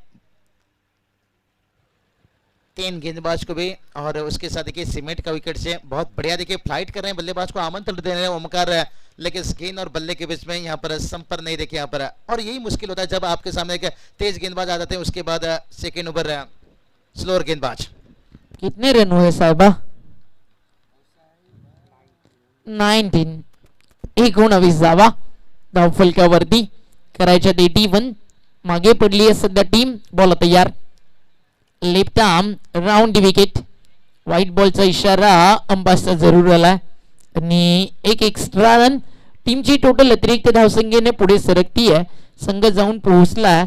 3 गेंदबाज को भी, और उसके साथ देखिए सीमेंट का विकेट से बहुत बढ़िया देखिए फ्लाइट कर रहे हैं, बल्लेबाज को आमंत्रण दे रहे हैं ओमकार, लेकिन गेंद और बल्ले के बीच में यहाँ पर संपर्क नहीं देखिए यहाँ पर. और यही मुश्किल होता है जब आपके सामने एक तेज गेंदबाज आ जाते हैं, उसके बाद सेकेंड ओवर स्लोअर गेंदबाज. कितने रन हुए साहेबा? 19. 19 धावा धावफलकावरती करायच्यात 81. मागे पडली आहे सध्या टीम. बॉल तयार, left arm round the wicket. White बॉलचा इशारा अंपायरचा जरूर आला आणि एक एक्स्ट्रा रन. टीमची टोटल अतिरिक्त धावसंख्येने पुढे सरकती आहे. संघ जाऊन पोहोचला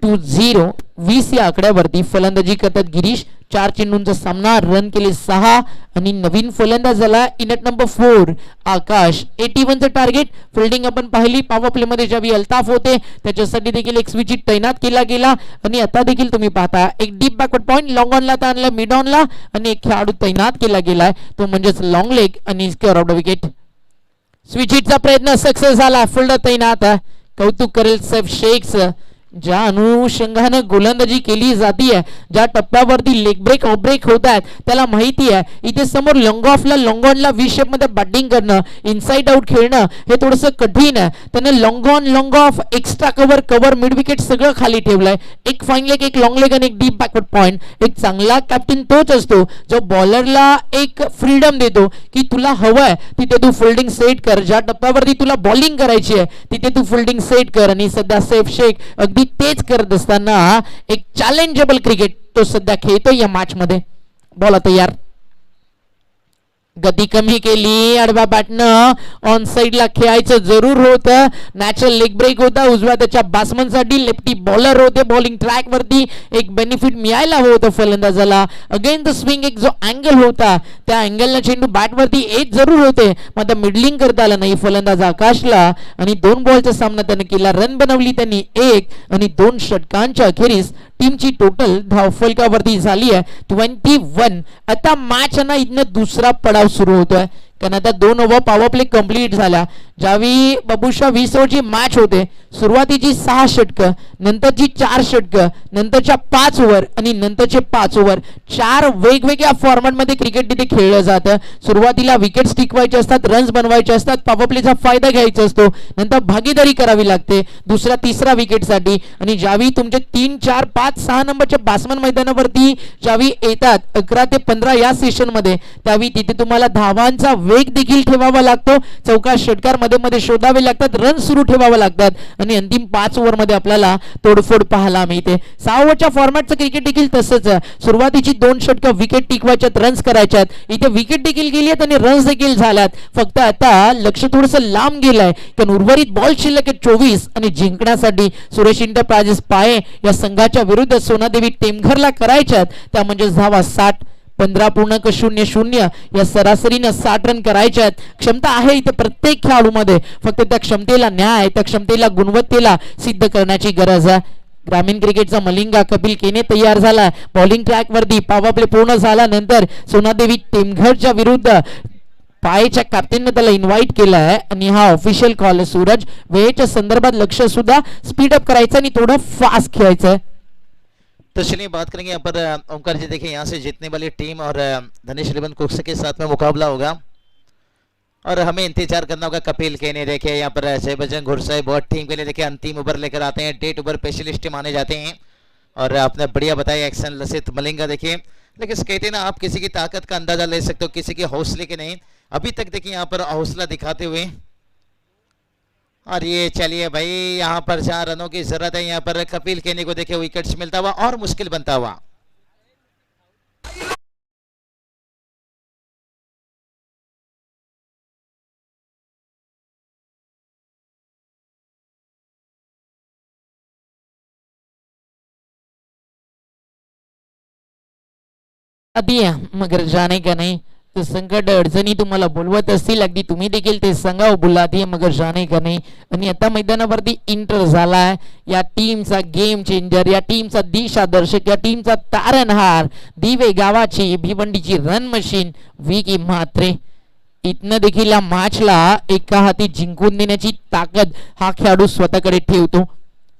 2-0. 20 या आकड्यावरती फलंदाजी करतात गिरीश. 4 चेंडूंचा सामना, रन केले 6 आणि नवीन फलंदाज झाला इन एट नंबर 4 आकाश. 81चं टार्गेट. फिल्डिंग आपण पाहिली पॉवर प्ले मध्ये ज्यावेळी अल्ताफ होते त्याच्यासाठी देखील एक स्विच तैनात केला गेला आणि आता देखील तुम्ही पाहता एक डीप बॅकवर्ड पॉइंट लॉंग ऑनला आणला, मिड ऑनला आणि एक खेळाडू तैनात केला गेलाय तो म्हणजेच लॉंग लेग आणि स्क्वेअर आउट विकेट. स्विच हिटचा प्रयत्न सक्सेस झाला. फिल्डर तैनात. कौतुक करेल सैफ शेख. ज्या अनुषंगाने गोलंदाजी केली जाते, ज्या टप्प्यावरती लेग ब्रेक ऑफ ब्रेक होत आहेत त्याला माहिती आहे इथे समोर लॉंग ऑफला लॉंग ऑनला 20 शेप मध्ये बॅटिंग करणं, इनसाइड आउट खेळणं हे थोडंसं कठीण आहे. त्याने long on long of extra cover mid wicket सगळं खाली ठेवलंय. एक फाईन लेग, एक लॉंग लेग आणि एक डीप बॅकवर्ड पॉइंट. एक चांगला कॅप्टन तोच असतो जो बॉलरला एक फ्रीडम देतो की तुला हवंय तिथे तू फिल्डिंग सेट कर, ज्या टप्प्यावरती तुला बॉलिंग करायची आहे तिथे तू फिल्डिंग सेट कर. आणि सध्या सैफ शेख अगदी तेच करत असताना एक चॅलेंजेबल क्रिकेट तो सध्या खेळतोय या मॅच मध्ये. बॉल तयार, गती कमी केली, आडव्या बॅटनं ऑन साइडला खेळायचं जरूर होतं. नॅचरल लेग ब्रेक होता उजव्या त्याच्या बॅट्समनसाठी, लेफ्टी बॉलर होते, बॉलिंग ट्रॅक वरती एक बेनिफिट मिळायला हवं होतं फलंदाजाला. अगेन द स्विंग, एक जो अँगल होता त्या अँगलला चेंडू बॅट वरती येत जरूर होते, मात्र मिडलिंग करता आलं नाही फलंदाज आकाशला आणि 2 बॉलचा सामना त्याने केला. रन बनवली त्यांनी 1 आणि 2 षटकांच्या अखेरीस टीमची टोटल धावफलकावरती झाली आहे 21. आता मॅच ना इथनं दुसरा पडाव सुरू होतोय कारण आता 2 ओव्हर पॉवर प्ले कंप्लीट झाला. ज्यावेळी बाबूशा 20 ओव्हरची मॅच होते, सुरुवातीची 6 षटकं, नंतरची 4 षटकं, नंतरच्या 5 ओव्हर आणि नंतरचे 5 ओव्हर, 4 वेगवेगळ्या फॉर्मॅटमध्ये क्रिकेट तिथे खेळलं जातं. सुरुवातीला विकेट्स टिकवायचे असतात, रन्स बनवायचे असतात, पॉवर प्लेचा फायदा घ्यायचा असतो, नंतर भागीदारी करावी लागते दुसऱ्या तिसऱ्या विकेटसाठी. आणि ज्यावेळी तुमचे 3, 4, 5, 6 नंबरचे बॅट्समन मैदानावरती ज्यावेळी येतात 11 ते 15 या सेशनमध्ये, त्यावेळी तिथे तुम्हाला धावांचा वेग देखील ठेवावा लागतो. चौका षटकार मध्ये मध्ये शोधावे लागतात, रन सुरू ठेवावे लागतात आणि अंतिम 5 ओव्हर मध्ये आपल्याला तोडफोड पाहायला मिळते. 6 ओव्हरच्या फॉर्मॅटचं क्रिकेट देखील तसंच आहे. सुरुवातीची 2 षटकं विकेट टिकवायच्यात, रन्स करायच्यात. इथे विकेट देखील गेली आहेत आणि रन्स देखील झाल्यात. फक्त आता लक्ष थोडंसं लांब गेलंय कारण उर्वरित बॉल शिल्लक 24 आणि जिंकण्यासाठी सुरेश इंटरप्राइजेस पाये या संघाच्या विरुद्ध सोनादेवी टेमघरला करायच्यात त्या म्हणजे धावा 60. 15.00 या सरासरीनं 60 रन करायच्यात. क्षमता आहे इथे प्रत्येक खेळाडूमध्ये, फक्त त्या क्षमतेला न्याय, त्या क्षमतेला गुणवत्तेला सिद्ध करण्याची गरज आहे. ग्रामीण क्रिकेटचा मलिंगा कपिल केने तयार झाला. बॉलिंग ट्रॅक वरती पॉवर प्ले पूर्ण झाल्यानंतर सोनादेवी टेमघरच्या विरुद्ध पायच्या कॅप्टनने त्याला इन्व्हाइट केलं आहे आणि हा ऑफिशियल कॉल आहे. सूरज वेळेच्या संदर्भात लक्ष सुद्धा स्पीड अप करायचं आणि थोडं फास्ट खेळायचं आहे. तो चलिए बात करेंगे यहाँ पर ओमकार जी, देखिए यहाँ से जीतने वाली टीम और धनेश इलेवन कुक्स के साथ में मुकाबला होगा. और हमें इंतजार करना होगा कपिल के ने देखिए यहाँ पर बजरंग घुड़सई बहुत टीम के लिए देखिए अंतिम ओवर लेकर आते हैं, डेट ओवर स्पेशलिस्ट माने जाते हैं। और आपने बढ़िया बताया एक्शन लसित मलिंगा देखिए, लेकिन कहते हैं ना आप किसी की ताकत का अंदाजा ले सकते हो किसी के हौसले के नहीं। अभी तक देखिए यहाँ पर हौसला दिखाते हुए, और ये चलिए भाई यहाँ पर 4 रनों की जरूरत है। यहाँ पर कपिल केनी को देखिए विकेट्स मिलता हुआ और मुश्किल बनता हुआ। आधी मगर जाने का नहीं, तो संकट अडचणी तुम्हाला बोलवत असतील अगदी तुम्ही देखील ते सांगा बुलाती मगर जाणे का नाही। आणि आता मैदानावरती इंटर झालाय या टीमचा गेम चेंजर, या टीमचा दिशादर्शक, या टीमचा तारणहार, दिवे गावाची भिवंडीची रन मशीन विकी म्हात्रे। इथनं देखील या मॅचला एका हाती जिंकून देण्याची ताकद हा खेळाडू स्वतःकडे ठेवतो।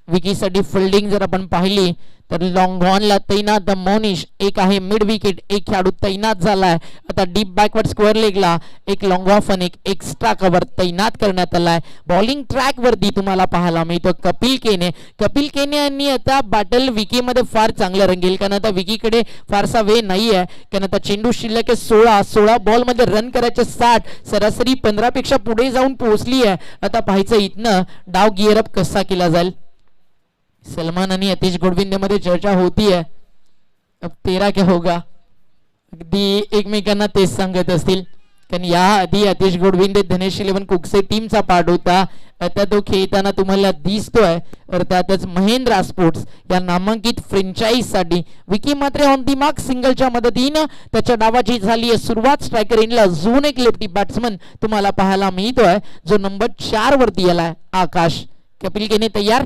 विकीसाठी फिल्डिंग जर आपण पाहिली तर लॉंग ऑनला तैनात मोनिश एक आहे, मिड विकेट एक खेळाडू तैनात झालाय। आता डीप बॅकवर्ड स्क्वेअर लेगला एक लॉंग ऑफ आणि एक एक्स्ट्रा कव्हर तैनात करण्यात आलाय। बॉलिंग ट्रॅक वरती तुम्हाला पाहायला मिळतो कपिल केने। कपिल केने यांनी आता बॅटल विकी मध्ये फार चांगलं रंगेल, कारण आता विकीकडे फारसा वेळ नाहीये, कारण आता चेंडू शिल्लक आहे 16 बॉल मध्ये रन करायचे 60, सरासरी 15 पेक्षा पुढे जाऊन पोहोचली आहे। आता पाहायचं इथनं डाव गिअर अप कसा केला जाईल। सलमान आणि अतिश गोडविंदे मध्ये चर्चा होती है, अब तेरा क्या होगा, अगदी एकमेकांना तेच सांगत असतील, कारण या आधी अतिश गोडविंदे धनेश 11 कुकसे टीमचा पार्ट होता, आता तो खेळताना तुम्हाला दिसतोय। अर्थातच महेंद्र स्पोर्ट्स या नामांकित फ्रँचाइज साठी विकी मात्रे ऑन दी मार्क सिंगलच्या मदतीने त्याच्या डावाची झाली आहे सुरुवात। स्ट्रायकर इनला झोन एक लेफ्टी बॅट्समन तुम्हाला पाहायला मिळतोय, जो नंबर 4 वरती आलाय आकाश। कपिल केने तयार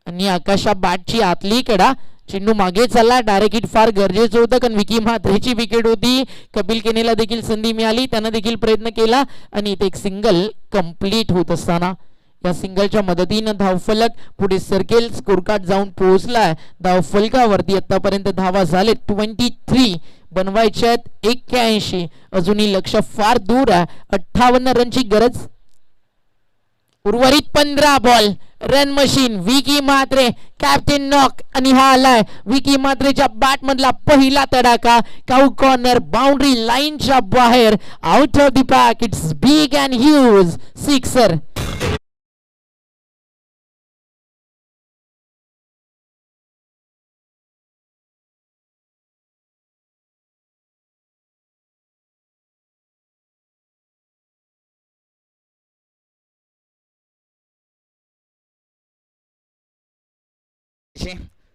आणि आकाशा बॅटची आतली कडा, चेंडू मागे चालला, डायरेक्ट हिट फार गरजेचं होतं, कारण विकी म्हात्रेची विकेट होती। कपिल केनेला देखील संधी मिळाली, त्यानं देखील प्रयत्न केला आणि इथे एक सिंगल कंप्लीट होत असताना या सिंगलच्या मदतीने धावफलक पुढे सर्केल स्कोरकार्ड जाऊन पोहोचलाय। धावफलकावरती आतापर्यंत धावा झाले 23 बनवायचे आहेत 81, अजूनही लक्ष फार दूर आहे। 58 रनची गरज, उर्वरित 15 ball, run machine Vicky Mhatre captain knock, आणि हा आलाय विकी म्हात्रेच्या बॅट मधला पहिला तडाखा, काऊ कॉर्नर बाउंड्री लाईनच्या बाहेर, out of the pack, it's big and huge sixer.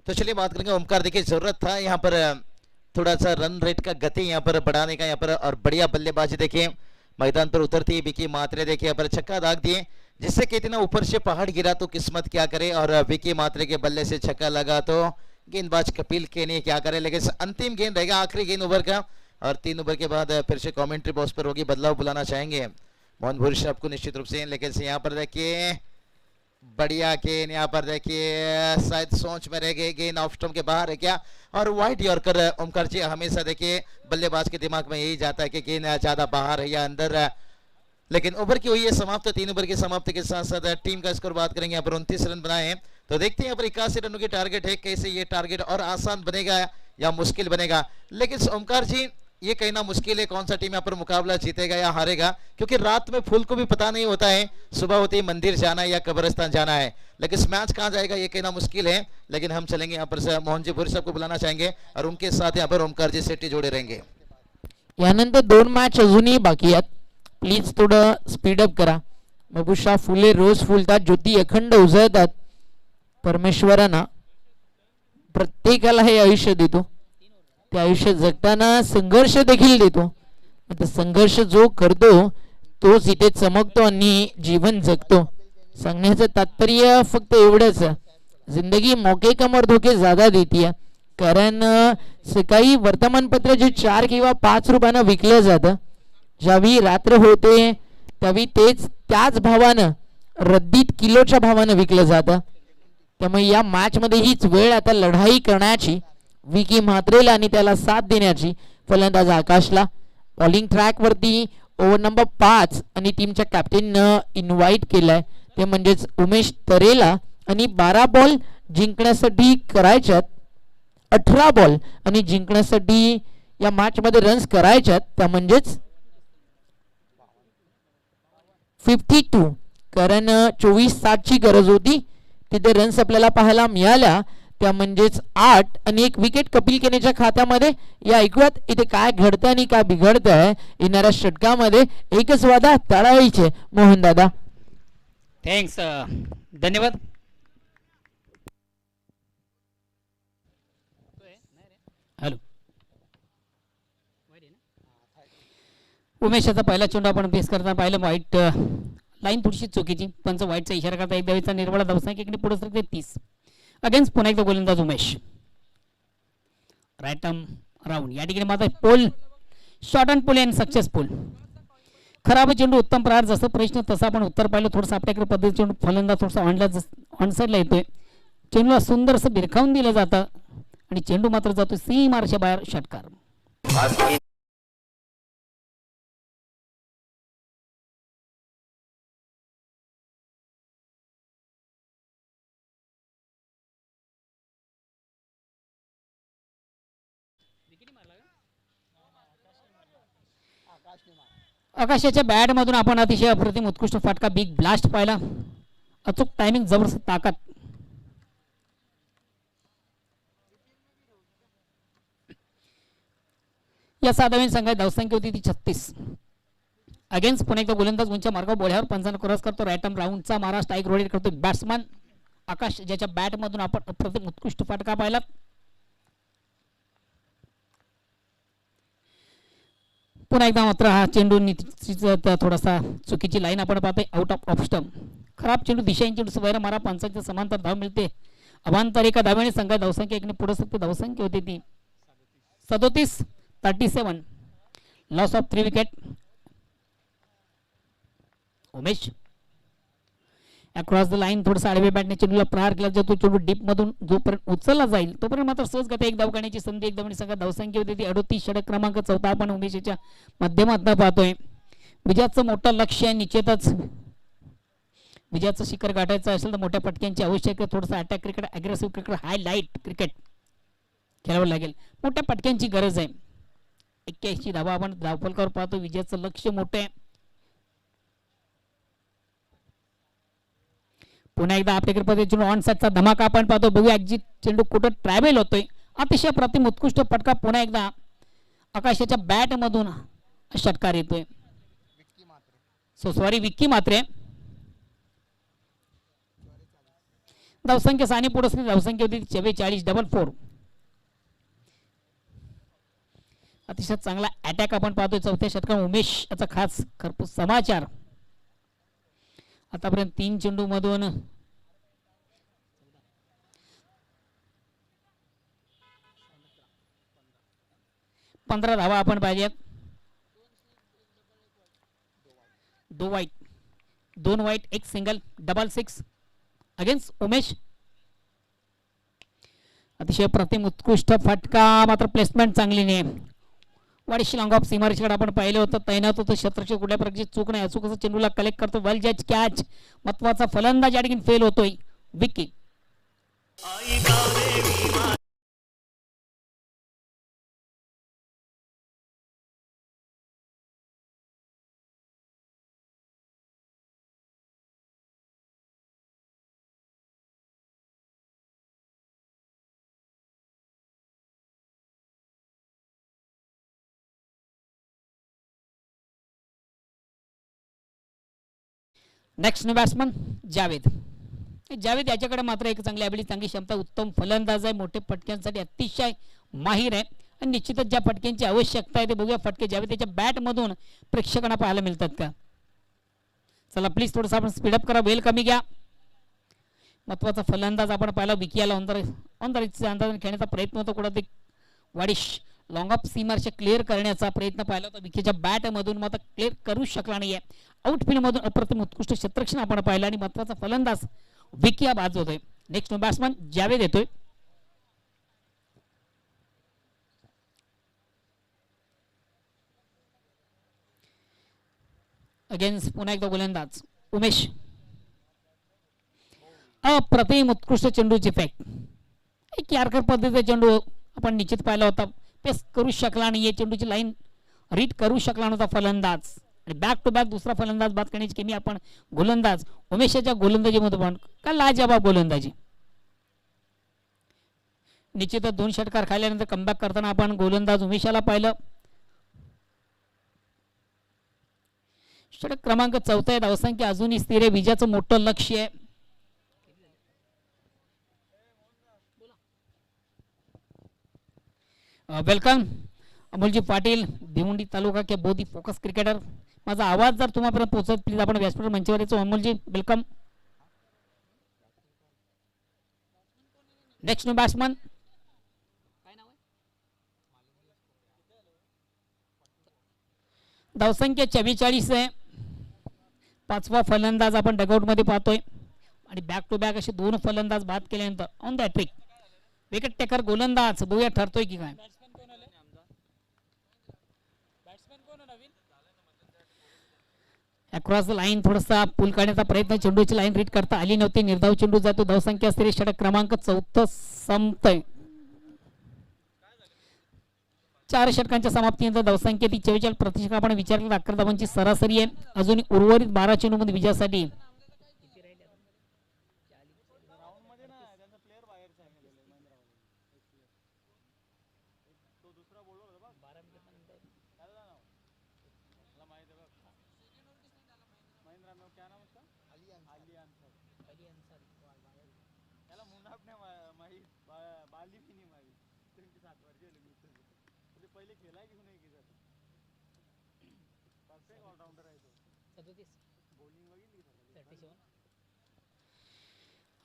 तो चलिए बात करेंगे ओमकार, देखिए जरूरत था यहाँ पर थोड़ा सा रन रेट का गति यहाँ पर बढ़ाने का, यहाँ पर और बढ़िया बल्लेबाजी देखिए मैदान पर उतरती विकी म्हात्रे देखिए यहाँ पर छक्का दाग दिए, जिससे कहते ना ऊपर से पहाड़ गिरा तो किस्मत क्या करे, और विकी म्हात्रे के बल्ले से छक्का लगा तो गेंदबाज कपिल केने क्या करे। लेकिन अंतिम गेंद रहेगा आखिरी गेंद ओवर का, और 3 ओवर के बाद फिर से कॉमेंट्री बॉक्स पर होगी, बदलाव बुलाना चाहेंगे मोहन भूरी साहब को निश्चित रूप से। लेकिन यहाँ पर देखिए बढ़िया गेंद, यहाँ पर देखिए शायद सोच में रह गई, गेंद ऑफ स्टंप के बाहर है क्या, और वाइड यॉर्कर। ओमकार जी हमेशा देखिए बल्लेबाज के दिमाग में यही जाता है कि गेंद ज्यादा बाहर है या अंदर है, लेकिन ओवर की हुई है समाप्त। 3 ओवर की समाप्ति के साथ साथ टीम का स्कोर बात करेंगे, यहाँ पर 29 रन बनाए हैं। तो देखते हैं यहाँ पर 81 रनों की टारगेट है, कैसे ये टारगेट और आसान बनेगा या मुश्किल बनेगा। लेकिन ओमकार जी ये कहना मुश्किल है कौन सा टीम यहाँ पर मुकाबला जीतेगा या हारेगा, क्योंकि रात में फूल को भी पता नहीं होता है सुबह होते ही मंदिर जाना है या कब्रिस्तान जाना है, लेकिन इस मैच कहाँ जाएगा ये कहना मुश्किल है। लेकिन हम चलेंगे यहाँ पर से मोहन जी भूरी साहब को बुलाना चाहेंगे, और उनके साथ यहाँ पर ओमकार जी शेट्टी जोड़े रहेंगे। यानंतर 2 मॅच अजूनही बाकी आहेत, प्लीज थोडं स्पीडअप करा। मबुशा फुले रोज फुलतात, ज्योती अखंड उजळतात। परमेश्वरानं प्रत्येकाला हे आयुष्य देतो, ते आयुष्य जगताना संघर्ष देखील देतो। आता संघर्ष जो करतो तोच इथे चमकतो आणि जीवन जगतो। सांगण्याचं तात्पर्य फक्त एवढंच, जिंदगी मौके कम और धोखे ज्यादा देती है, कारण सकाळी वर्तमानपत्र जे 4 किंवा 5 रुपयानं विकलं जातं, ज्यावेळी रात्र होते त्यावेळी त्याच भावानं रद्दीत किलोच्या भावानं विकलं जातं। त्यामुळे या मॅच मध्ये हीच वेळ आता लढाई करण्याची, विकी म्हात्रेला आणि त्याला साथ देण्याची। फलंदाज आकाशला बॉलिंग ट्रॅक वरती ओव्हर नंबर 5 आणि टीमच्या कॅप्टननं इन्व्हाइट केलाय ते म्हणजेच उमेश तरेला आणि 12 बॉल जिंकण्यासाठी करायच्यात 18 बॉल आणि जिंकण्यासाठी या मॅच मध्ये रन्स करायच्यात त्या म्हणजेच 52 कारण 24-7 ची गरज होती तिथे रन्स आपल्याला पाहायला मिळाल्या त्या म्हणजेच 8 आणि एक विकेट कपिल केनेच्या खात्यामध्ये. या ऐकूयात इथे काय घडतंय आणि काय बिघडतंय येणाऱ्या षटकामध्ये. एकच वादा टाळायचे मोहन दादा. थँक्स धन्यवाद. हॅलो उमेश याचा पहिला चेंडू आपण फेस करताना पाहिलं वाईट लाईन थोडीशी चुकीची पंच वाईटचा इशारा करता एक धावेचा निर्बळ धावसंख्या इकडे पुढे सरकते 30 अगेन्स्ट पुन्हा एकदा गोलंदाज उमेश. राईट आर्म राऊंड या ठिकाणी मात्र pull short and pull and successful. खराब चेंडू उत्तम प्रहार जसं प्रश्न तसं आपण उत्तर पाहिलं थोडंसं आपल्याकडे पद्धती चेंडू फलंदाज थोडासा ऑनसाईडला येतोय चेंडूला सुंदरसं भिरकावून दिलं जातं आणि चेंडू मात्र जातो सीमारच्या बाहेर षटकार. आकाशाच्या बॅट मधून आपण अतिशय अप्रतिम उत्कृष्ट फटका बिग ब्लास्ट पाहिला. अचूक टायमिंग जबरदस्त ताकद. या साधारण संघात धावसंख्या होती ती 36 अगेन्स्ट पुन्हा एकदा गोलंदाज उंच्या मार्गावर बोळ्यावर पंचांना क्रॉस करतो. राईट आर्म राऊंडचा मारा स्ट्राईक रोटेट करतो बॅट्समन आकाश ज्याच्या बॅट मधून आपण अप्रतिम उत्कृष्ट फटका पाहिला. पुन्हा एकदा मात्र हा चेंडू थोडासा चुकीची लाईन आपण पाहतोय आउट ऑफ स्टंप. खराब चेंडू दिशा चेंडू बाहेर मारा पंचांच्या समांतर धाव मिळते. अभांतर एका धावेने संघात धावसंख्या एकने पुढे सकते धावसंख्या होती ती 37-37 loss of 3 wicket. Umesh across the line थोडासा आडवे बॅटने चेंडूला प्रहार केला जातो. चेंडू डीप मधून जोपर्यंत उचलला जाईल तोपर्यंत मात्र सहज गती एक धाव करण्याची संधी एक धावने संघात धावसंख्या होती ती 38 षटक क्रमांक 4 आपण उमेशच्या माध्यमातून पाहतोय. विजयाचं मोठं लक्ष्य निश्चितच विजयाचं शिखर गाठायचं असेल तर मोठ्या पटक्यांची आवश्यकता थोडंसं अटॅक क्रिकेट अग्रेसिव्ह क्रिकेट हाय लाईट क्रिकेट खेळावं लागेल. मोठ्या पटक्यांची गरज आहे. 81 धावा आपण धावफलकावर पाहतो. विजयाचं लक्ष्य मोठं आहे. पुन्हा एकदा आपल्याकडे पद्धतीने ऑन साइडचा धमाका आपण पाहतो. बघूया एक्झिट चेंडू कुठं ट्रॅव्हल होतोय. अतिशय प्रतिम उत्कृष्ट फटका पुन्हा एकदा आकाशाच्या बॅट मधून षटकार येतोय. सॉरी विक्की मात्रे धावसंख्या सानी पुढे धावसंख्या होती 44-44. अतिशय चांगला अटॅक आपण पाहतोय चौथ्या षटकात. उमेश याचा खास खरपूस समाचार. आतापर्यंत 3 चेंडू मधून 15 धावा आपण पाहिजेत. 2 white 1 single double 6 against Umesh. अतिशय प्रतिम उत्कृष्ट फटका मात्र प्लेसमेंट चांगली नाही. वाडीशी लॉंग ऑफ सीमारेषेकडे आपण पाहिलं होतं तैनात होतं शत्रूची कुठल्या प्रकारची चूक नाही. अचूक चेंडूला कलेक्ट करतो वेल जज कॅच. महत्वाचा फलंदाज या ठिकाणी फेल होतोय विक्की. Next batsman Javed. जावेद याच्याकडे मात्र एक चांगली ॲबिलिटी चांगली क्षमता उत्तम फलंदाज आहे. मोठे फटक्यांसाठी अतिशय माहीर आहे आणि निश्चितच ज्या फटक्यांची आवश्यकता आहे ते बघूया फटके जावेद त्याच्या बॅट मधून प्रेक्षकांना पाहायला मिळतात का. चला प्लीज थोडंसं आपण स्पीडअप करा. वेल कमी घ्या. महत्वाचा फलंदाज आपण पाहिला विकी याला ऑन द अंदाजाने खेळण्याचा प्रयत्न होता. कुठं ते वाडिश लॉंग ऑफ सीमारचे क्लिअर करण्याचा प्रयत्न पाहिला होता. विकीच्या बॅट मधून मात्र क्लिअर करू शकला नाहीये. आउटफील्ड मधून अप्रतिम उत्कृष्ट क्षेत्ररक्षण आपण पाहिलं आणि महत्वाचा फलंदाज विकी हा बाजू होतोय. नेक्स्ट बॅट्समन जावेद येतोय. अगेन्स्ट पुन्हा एकदा गोलंदाज उमेश. अप्रतिम उत्कृष्ट चेंडूची फॅक्ट. एक यारकर पद्धतीचा चेंडू आपण निश्चित पाहिला होता. पेस करू शकला नाही, चेंडूची लाईन रीड करू शकला नव्हता फलंदाज आणि बॅक टू बॅक दुसरा फलंदाज बाद करण्याची केली आपण गोलंदाज उमेशाच्या गोलंदाजीमध्ये पण का लाजवाब गोलंदाजी. निश्चितच 2 षटकार खाल्ल्यानंतर कमबॅक करताना आपण गोलंदाज उमेशाला पाहिलं. षटक क्रमांक 4 आहे. धावसंख्या अजूनही स्थिर आहे. विजयाचं मोठं लक्ष आहे. वेलकम अमोलजी पाटील भिवंडी तालुका के बोधी फोकस क्रिकेटर. माझा आवाज जर तुम्हापर्यंत पोहोचत प्लीज आपण व्यासपीठ मंचावर यायचो. Amolji welcome. Next no batsman धावसंख्या 44 आहे. 5वा फलंदाज आपण डगआउट मध्ये पाहतोय आणि बॅक टू बॅक असे 2 फलंदाज बाद केल्यानंतर on the trick wicket taker गोलंदाज बघूया ठरतोय की काय. अक्रॉस द लाईन थोडासा पुल काढण्याचा प्रयत्न, चेंडूची लाईन रीड करता आली नव्हती. निर्धाव चेंडू जातो. धावसंख्या स्थिर. षटक क्रमांक 4 संपतोय. 4 षटकांच्या समाप्तीनंतर धावसंख्या ती 44% आपण विचार केला 11 धावांची सरासरी आहे. अजून उर्वरित 12 चेंडूमध्ये विजयासाठी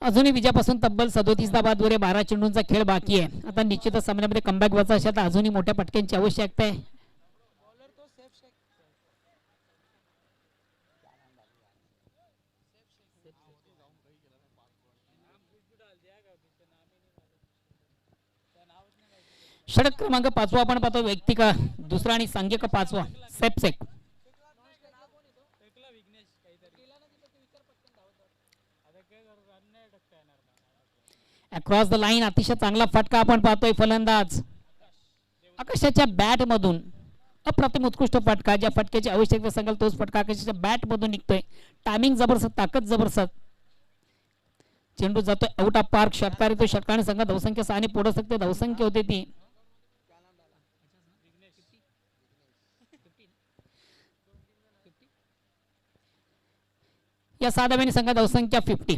अजूनही विजयापासून तब्बल 37 धावांवर 12 चेंडूंचा खेळ बाकी आहे. आता निश्चितच सामन्यामध्ये कमबॅक व्हायचा असेल तर अजूनही मोठ्या पटक्यांची आवश्यकता आहे. षटक क्रमांक 5 आपण पाहतो. व्यक्तिक दुसरा आणि सांघिक 5वा सेपसेक. अक्रॉस द लाईन अतिशय चांगला फटका आपण पाहतोय. फलंदाज आकाशाच्या बॅट मधून अप्रतिम उत्कृष्ट फटका. ज्या फटक्याची आवश्यकता सांगाल तोच फटका आकाशाच्या बॅट मधून निघतोय. टायमिंग जबरदस्त, ताकद जबरदस्त. चेंडू जातोय आउट ऑफ पार्क. षटकार येतो. षटकाने संघ धावसंख्या 6 ने पुढे सकते. धावसंख्या होते ती या 6 धावांनी संघ धावसंख्या 50.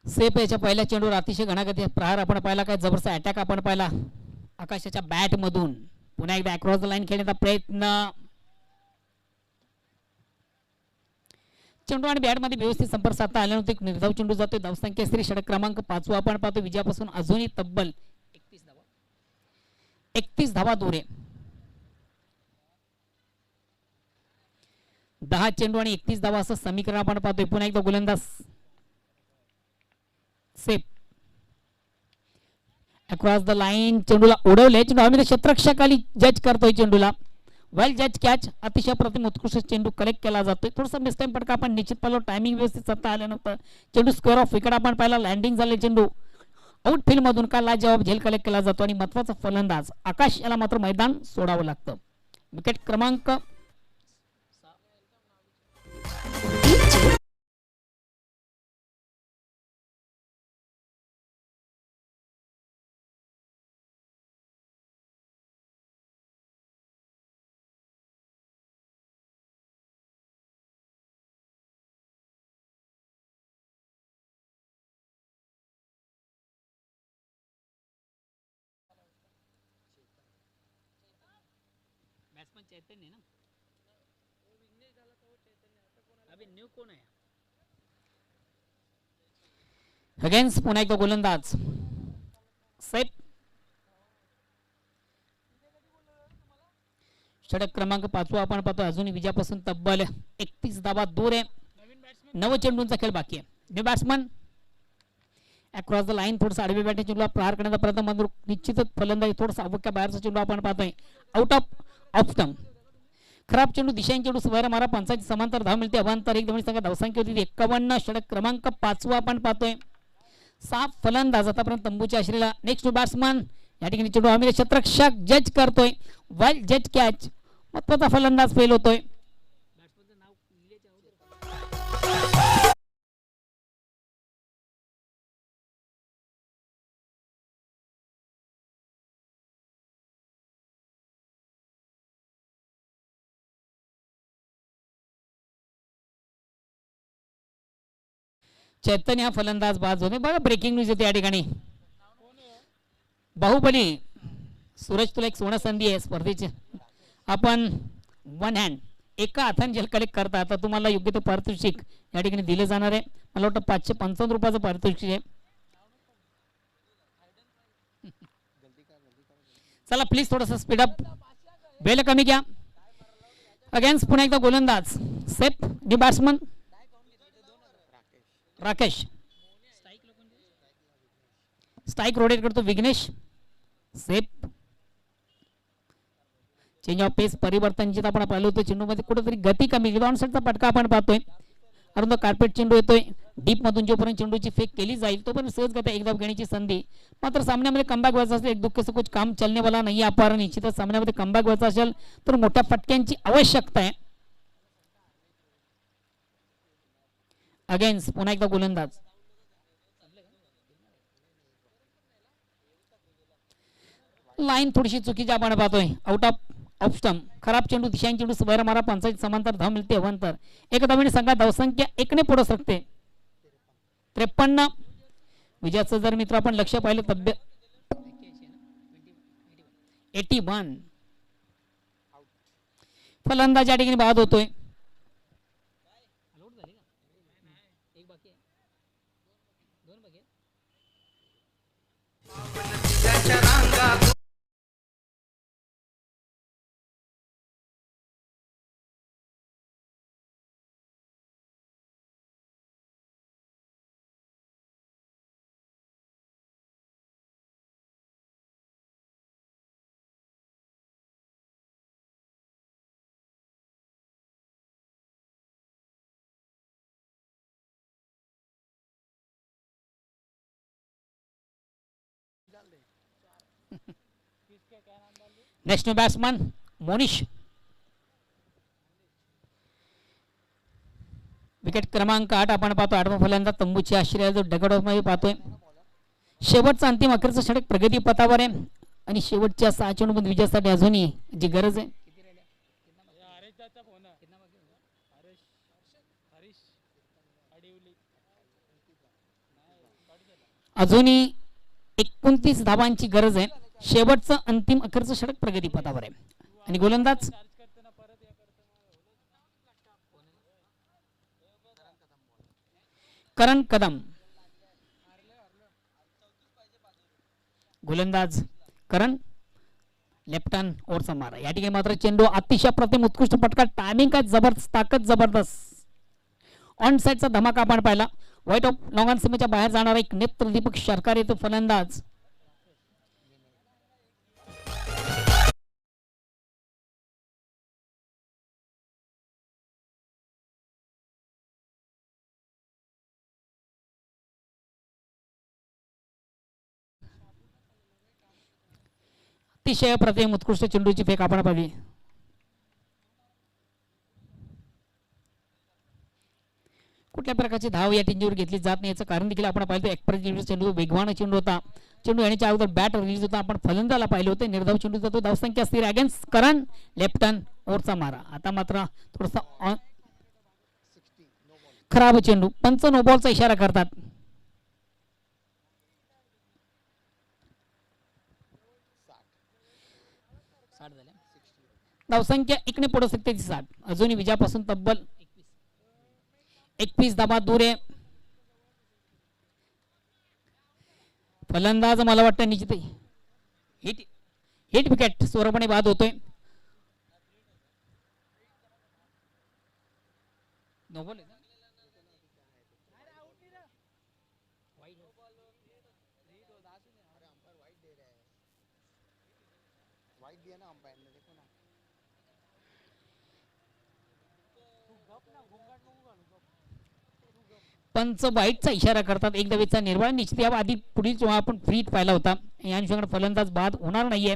सेफ याच्या पहिल्या चेंडूवर अतिशय घणागती प्रहार आपण पाहिला. काय जबरदस्त अटॅक आपण पाहिला आकाशाच्या बॅट मधून. पुन्हा एकदा अक्रॉस द लाईन खेळण्याचा प्रयत्न. चेंडू आणि बॅट मध्ये व्यवस्थित संपर्क साधता आले नव्हते. निर्धाव चेंडू जातोय. धावसंख्या स्थिर. षटक क्रमांक 5 आपण पाहतो. विजयापासून अजूनही तब्बल 31 धावा दूर आहे. 10 चेंडू आणि 31 धावा असं समीकरण आपण पाहतोय. पुन्हा एकदा गोलंदाज सेफ. अक्रॉस द लाईन चेंडूला उडवले. चेंडू आम्ही क्षेत्ररक्षकाली जज करतोय. चेंडूला वेल जज कॅच. अतिशय प्रतिम उत्कृष्ट चेंडू कलेक्ट केला जातोय. थोडासा मिसटाइम पडका आपण निश्चित पाहिलं. टायमिंग व्यवस्थित साधता आलं नव्हतं. चेंडू स्क्वेअर ऑफ विकेट आपण पाहिला. लँडिंग झाले. चेंडू आउटफील्ड मधून का लाजवाब झेल कलेक्ट केला जातो आणि महत्वाचा फलंदाज आकाश याला मात्र मैदान सोडावं लागतं. विकेट क्रमांक चैतन्य ना अभी न्यू कोण आहे. अगेन्स्ट पुन्हा एकदा गोलंदाज सेट. षटक क्रमांक 5 आपण पाहतो. अजूनही विजयापासून तब्बल 31 धावा दूर आहे. 9 चेंडूंचा खेळ बाकी आहे. New batsman across the line थोडंसं आडवे बॅटने चेंडूला प्रहार करण्याचा प्रयत्न मात्र निश्चितच फलंदाजी थोडासा अवक्या बाहेरचा चेंडू आपण पाहतोय. Out off stump. खराब चेंडू दिशांनी चेंडू सुभायरा मारा 5 समांतर धाव मिळते. अवांतर एक संघ धावसंख्या होती 51. षटक क्रमांक 5 आपण पाहतोय. 6 फलंदाज आतापर्यंत तंबूच्या आश्रयला. नेक्स्ट बॅट्समन या ठिकाणी चेंडू आम्ही क्षेत्ररक्षक जज करतोय. वाईल्ड जज कॅच. महत्वाचा फलंदाज फेल होतोय. चैतन्य हा फलंदाज बाद होते. बघा ब्रेकिंग न्यूज येते या ठिकाणी. बाहुबली सूरज तुला एक सोनं संधी आहे स्पर्धेची. आपण वन हँड एका हाताने जल कलेक्ट करता आता तुम्हाला योग्य ते पारितोषिक या ठिकाणी दिले जाणार आहे. मला वाटतं 555 रुपयाचं पारितोषिक आहे. चला प्लीज थोडंसं स्पीडअप. बेल कमी घ्या. अगेन्स्ट पुन्हा एकदा गोलंदाज safe. The batsman Rakesh. Strike rotate करतो Vignesh. Safe. Change of pace परिवर्तन जिथं आपण पाहिलं होतं चेंडूमध्ये कुठेतरी गती कमी. ग्राउंड साईडचा फटका आपण पाहतोय. अरुंद कार्पेट चेंडू येतोय. डीप मधून जोपर्यंत चेंडूची फेक केली जाईल तोपर्यंत सहजगत्या एक धाव घेण्याची संधी. मात्र सामन्यामध्ये कमबॅक व्हायचं असेल एक दुःख से कुछ काम चलने वाला नाही आपण. निश्चितच सामन्यामध्ये कमबॅक व्हायचं असेल तर मोठ्या फटक्यांची आवश्यकता आहे. अगेन्स्ट पुन्हा एकदा गोलंदाज. लाईन थोडीशी चुकीची आपण पाहतोय. Out off stump. खराब चेंडू दिशांनी चेंडू सुभायरा मारा 5 समांतर धाव मिळते. अवांतर एक धावेने संघात धावसंख्या 1 ने पुढे सरकते. 53. विजयाचं जर मित्र आपण लक्ष पाहिलं तब्येत 81. फलंदाज या ठिकाणी बाद होतोय. Next batsman Monish. विकेट क्रमांक 8 आपण पाहतो. 8वा फलंदाज तंबूची आश्रय जो डगडमध्ये पाहतोय. शेवटचा अंतिम अखेरचा षटक प्रगती पथावर आहे आणि शेवटच्या 6 चेंडूमध्ये विजयासाठी अजूनही जी गरज आहे अजूनही 29 धावांची गरज आहे. शेवटचं अंतिम अखेरचं षटक प्रगती पथावर आहे आणि गोलंदाज करण कदम. गोलंदाज करण. लेफ्ट हँड ओरचा मारा. या ठिकाणी मात्र चेंडू अतिशय प्रतिम उत्कृष्ट फटका. टायमिंग काय जबरदस्त. ताकद जबरदस्त. ऑन साइडचा धमाका आपण पाहिला. व्हाईट ऑफ लॉंग ऑन सीमेच्या बाहेर जाणारा एक नेत्र दीपक सरकार येतो फलंदाज. अतिशय प्रतिम उत्कृष्ट चेंडूची फेक आपण पाहिली. कुठल्या प्रकारची धाव या टेंजूवर घेतली जात नाही याचं कारण देखील आपण पाहिलं. एक्सप्रेस चेंडू वेगवान चेंडू होता. चेंडू येण्याच्या अगोदर बॅट रिलीज होता. आपण फलंदाला पाहिलं होतं. निर्धाव चेंडू जातो. धावसंख्या स्थिर. अगेन्स्ट करण. लेफ्ट हँड ओरचा मारा. आता मात्र थोडासा खराब चेंडू. पंच नो बॉलचा इशारा करतात. धावसंख्या 1 ने पुढे सकते 60. अजूनही विजयापासून तब्बल 21 धावा दूर आहे. फलंदाज मला वाटतं निश्चित हिट विकेट स्वरूपाने बाद होतोय. नो बॉल आहे ना? पंच वाईटचा इशारा करतात. एक धावेचा निर्वाळ निश्चित. या आधी पुढील जेव्हा आपण फ्री पाहिला होता या अनुषंगाने फलंदाज बाद होणार नाहीये.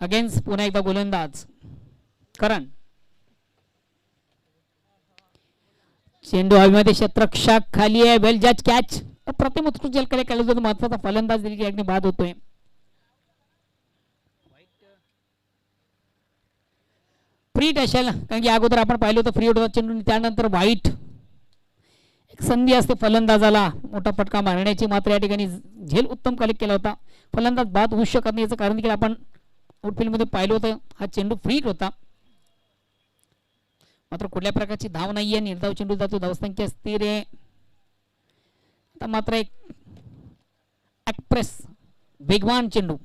अगेन्स्ट पुन्हा एकदा गोलंदाज करण. चेंडू हवेमध्ये क्षेत्ररक्षक खाली आहे. वेल जज कॅच. प्रतिम उत्कृष्ट जलकडे केला जातो. महत्वाचा फलंदाज देखील बाद होतोय. फ्री असेल कारण की अगोदर आपण पाहिलं होतं फ्री होता चेंडू त्यानंतर वाईट एक संधी असते फलंदाजाला मोठा फटका मारण्याची. मात्र या ठिकाणी झेल उत्तम कलेक्ट केला होता. फलंदाज बाद होऊ शकत नाही याचं कारण देखील आपण आउटफील्ड मध्ये पाहिलं होतं. हा चेंडू फ्री होता मात्र कुठल्या प्रकारची धाव नाहीये. निर्धाव चेंडू जातो. धावसंख्या स्थिर आहे. आता मात्र एक एक्सप्रेस वेगवान चेंडू.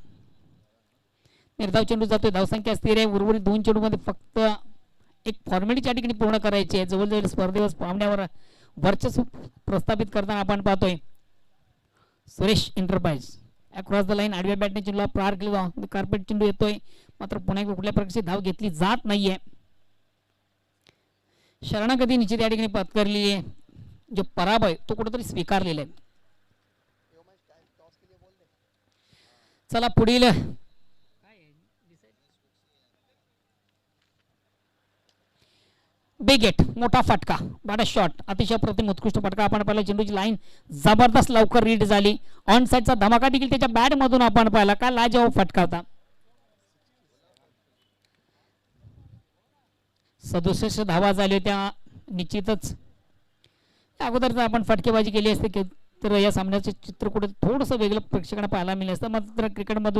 निर्धाव चेंडू जातोय. धावसंख्या स्थिर आहे. उर्वरित 2 चेंडू मध्ये फक्त एक फॉर्मॅलिटी या ठिकाणी पूर्ण करायची आहे. जवळजवळ स्पर्धेवर पाहुण्यावर वर्चस्व प्रस्थापित करताना आपण पाहतोय Suresh enterprise across the line आडव्या बॅटने चेंडूला पार केला. कार्पेट चेंडू येतोय मात्र पुन्हा एकदा कुठल्या प्रकारची धाव घेतली जात नाहीये. शरणागती निश्चित या ठिकाणी पत्करली आहे. जो पराभव तो कुठेतरी स्वीकारलेला आहे. चला पुढील बिग हिट मोठा फटका. बडा शॉट अतिशय प्रतिम उत्कृष्ट फटका आपण पाहिला. चेंडूची लाईन जबरदस्त लवकर रीड झाली. ऑन साइडचा धमाका देखील त्याच्या बॅट मधून आपण पाहिला. काय लाजवाब फटका होता. 67 धावा झाल्या होत्या. निश्चितच अगोदर जर आपण फटकेबाजी केली असते तर या सामन्याचे चित्र कुठे थोडंसं वेगळं प्रेक्षकांना पाहायला मिळालं असतं. मात्र क्रिकेटमधून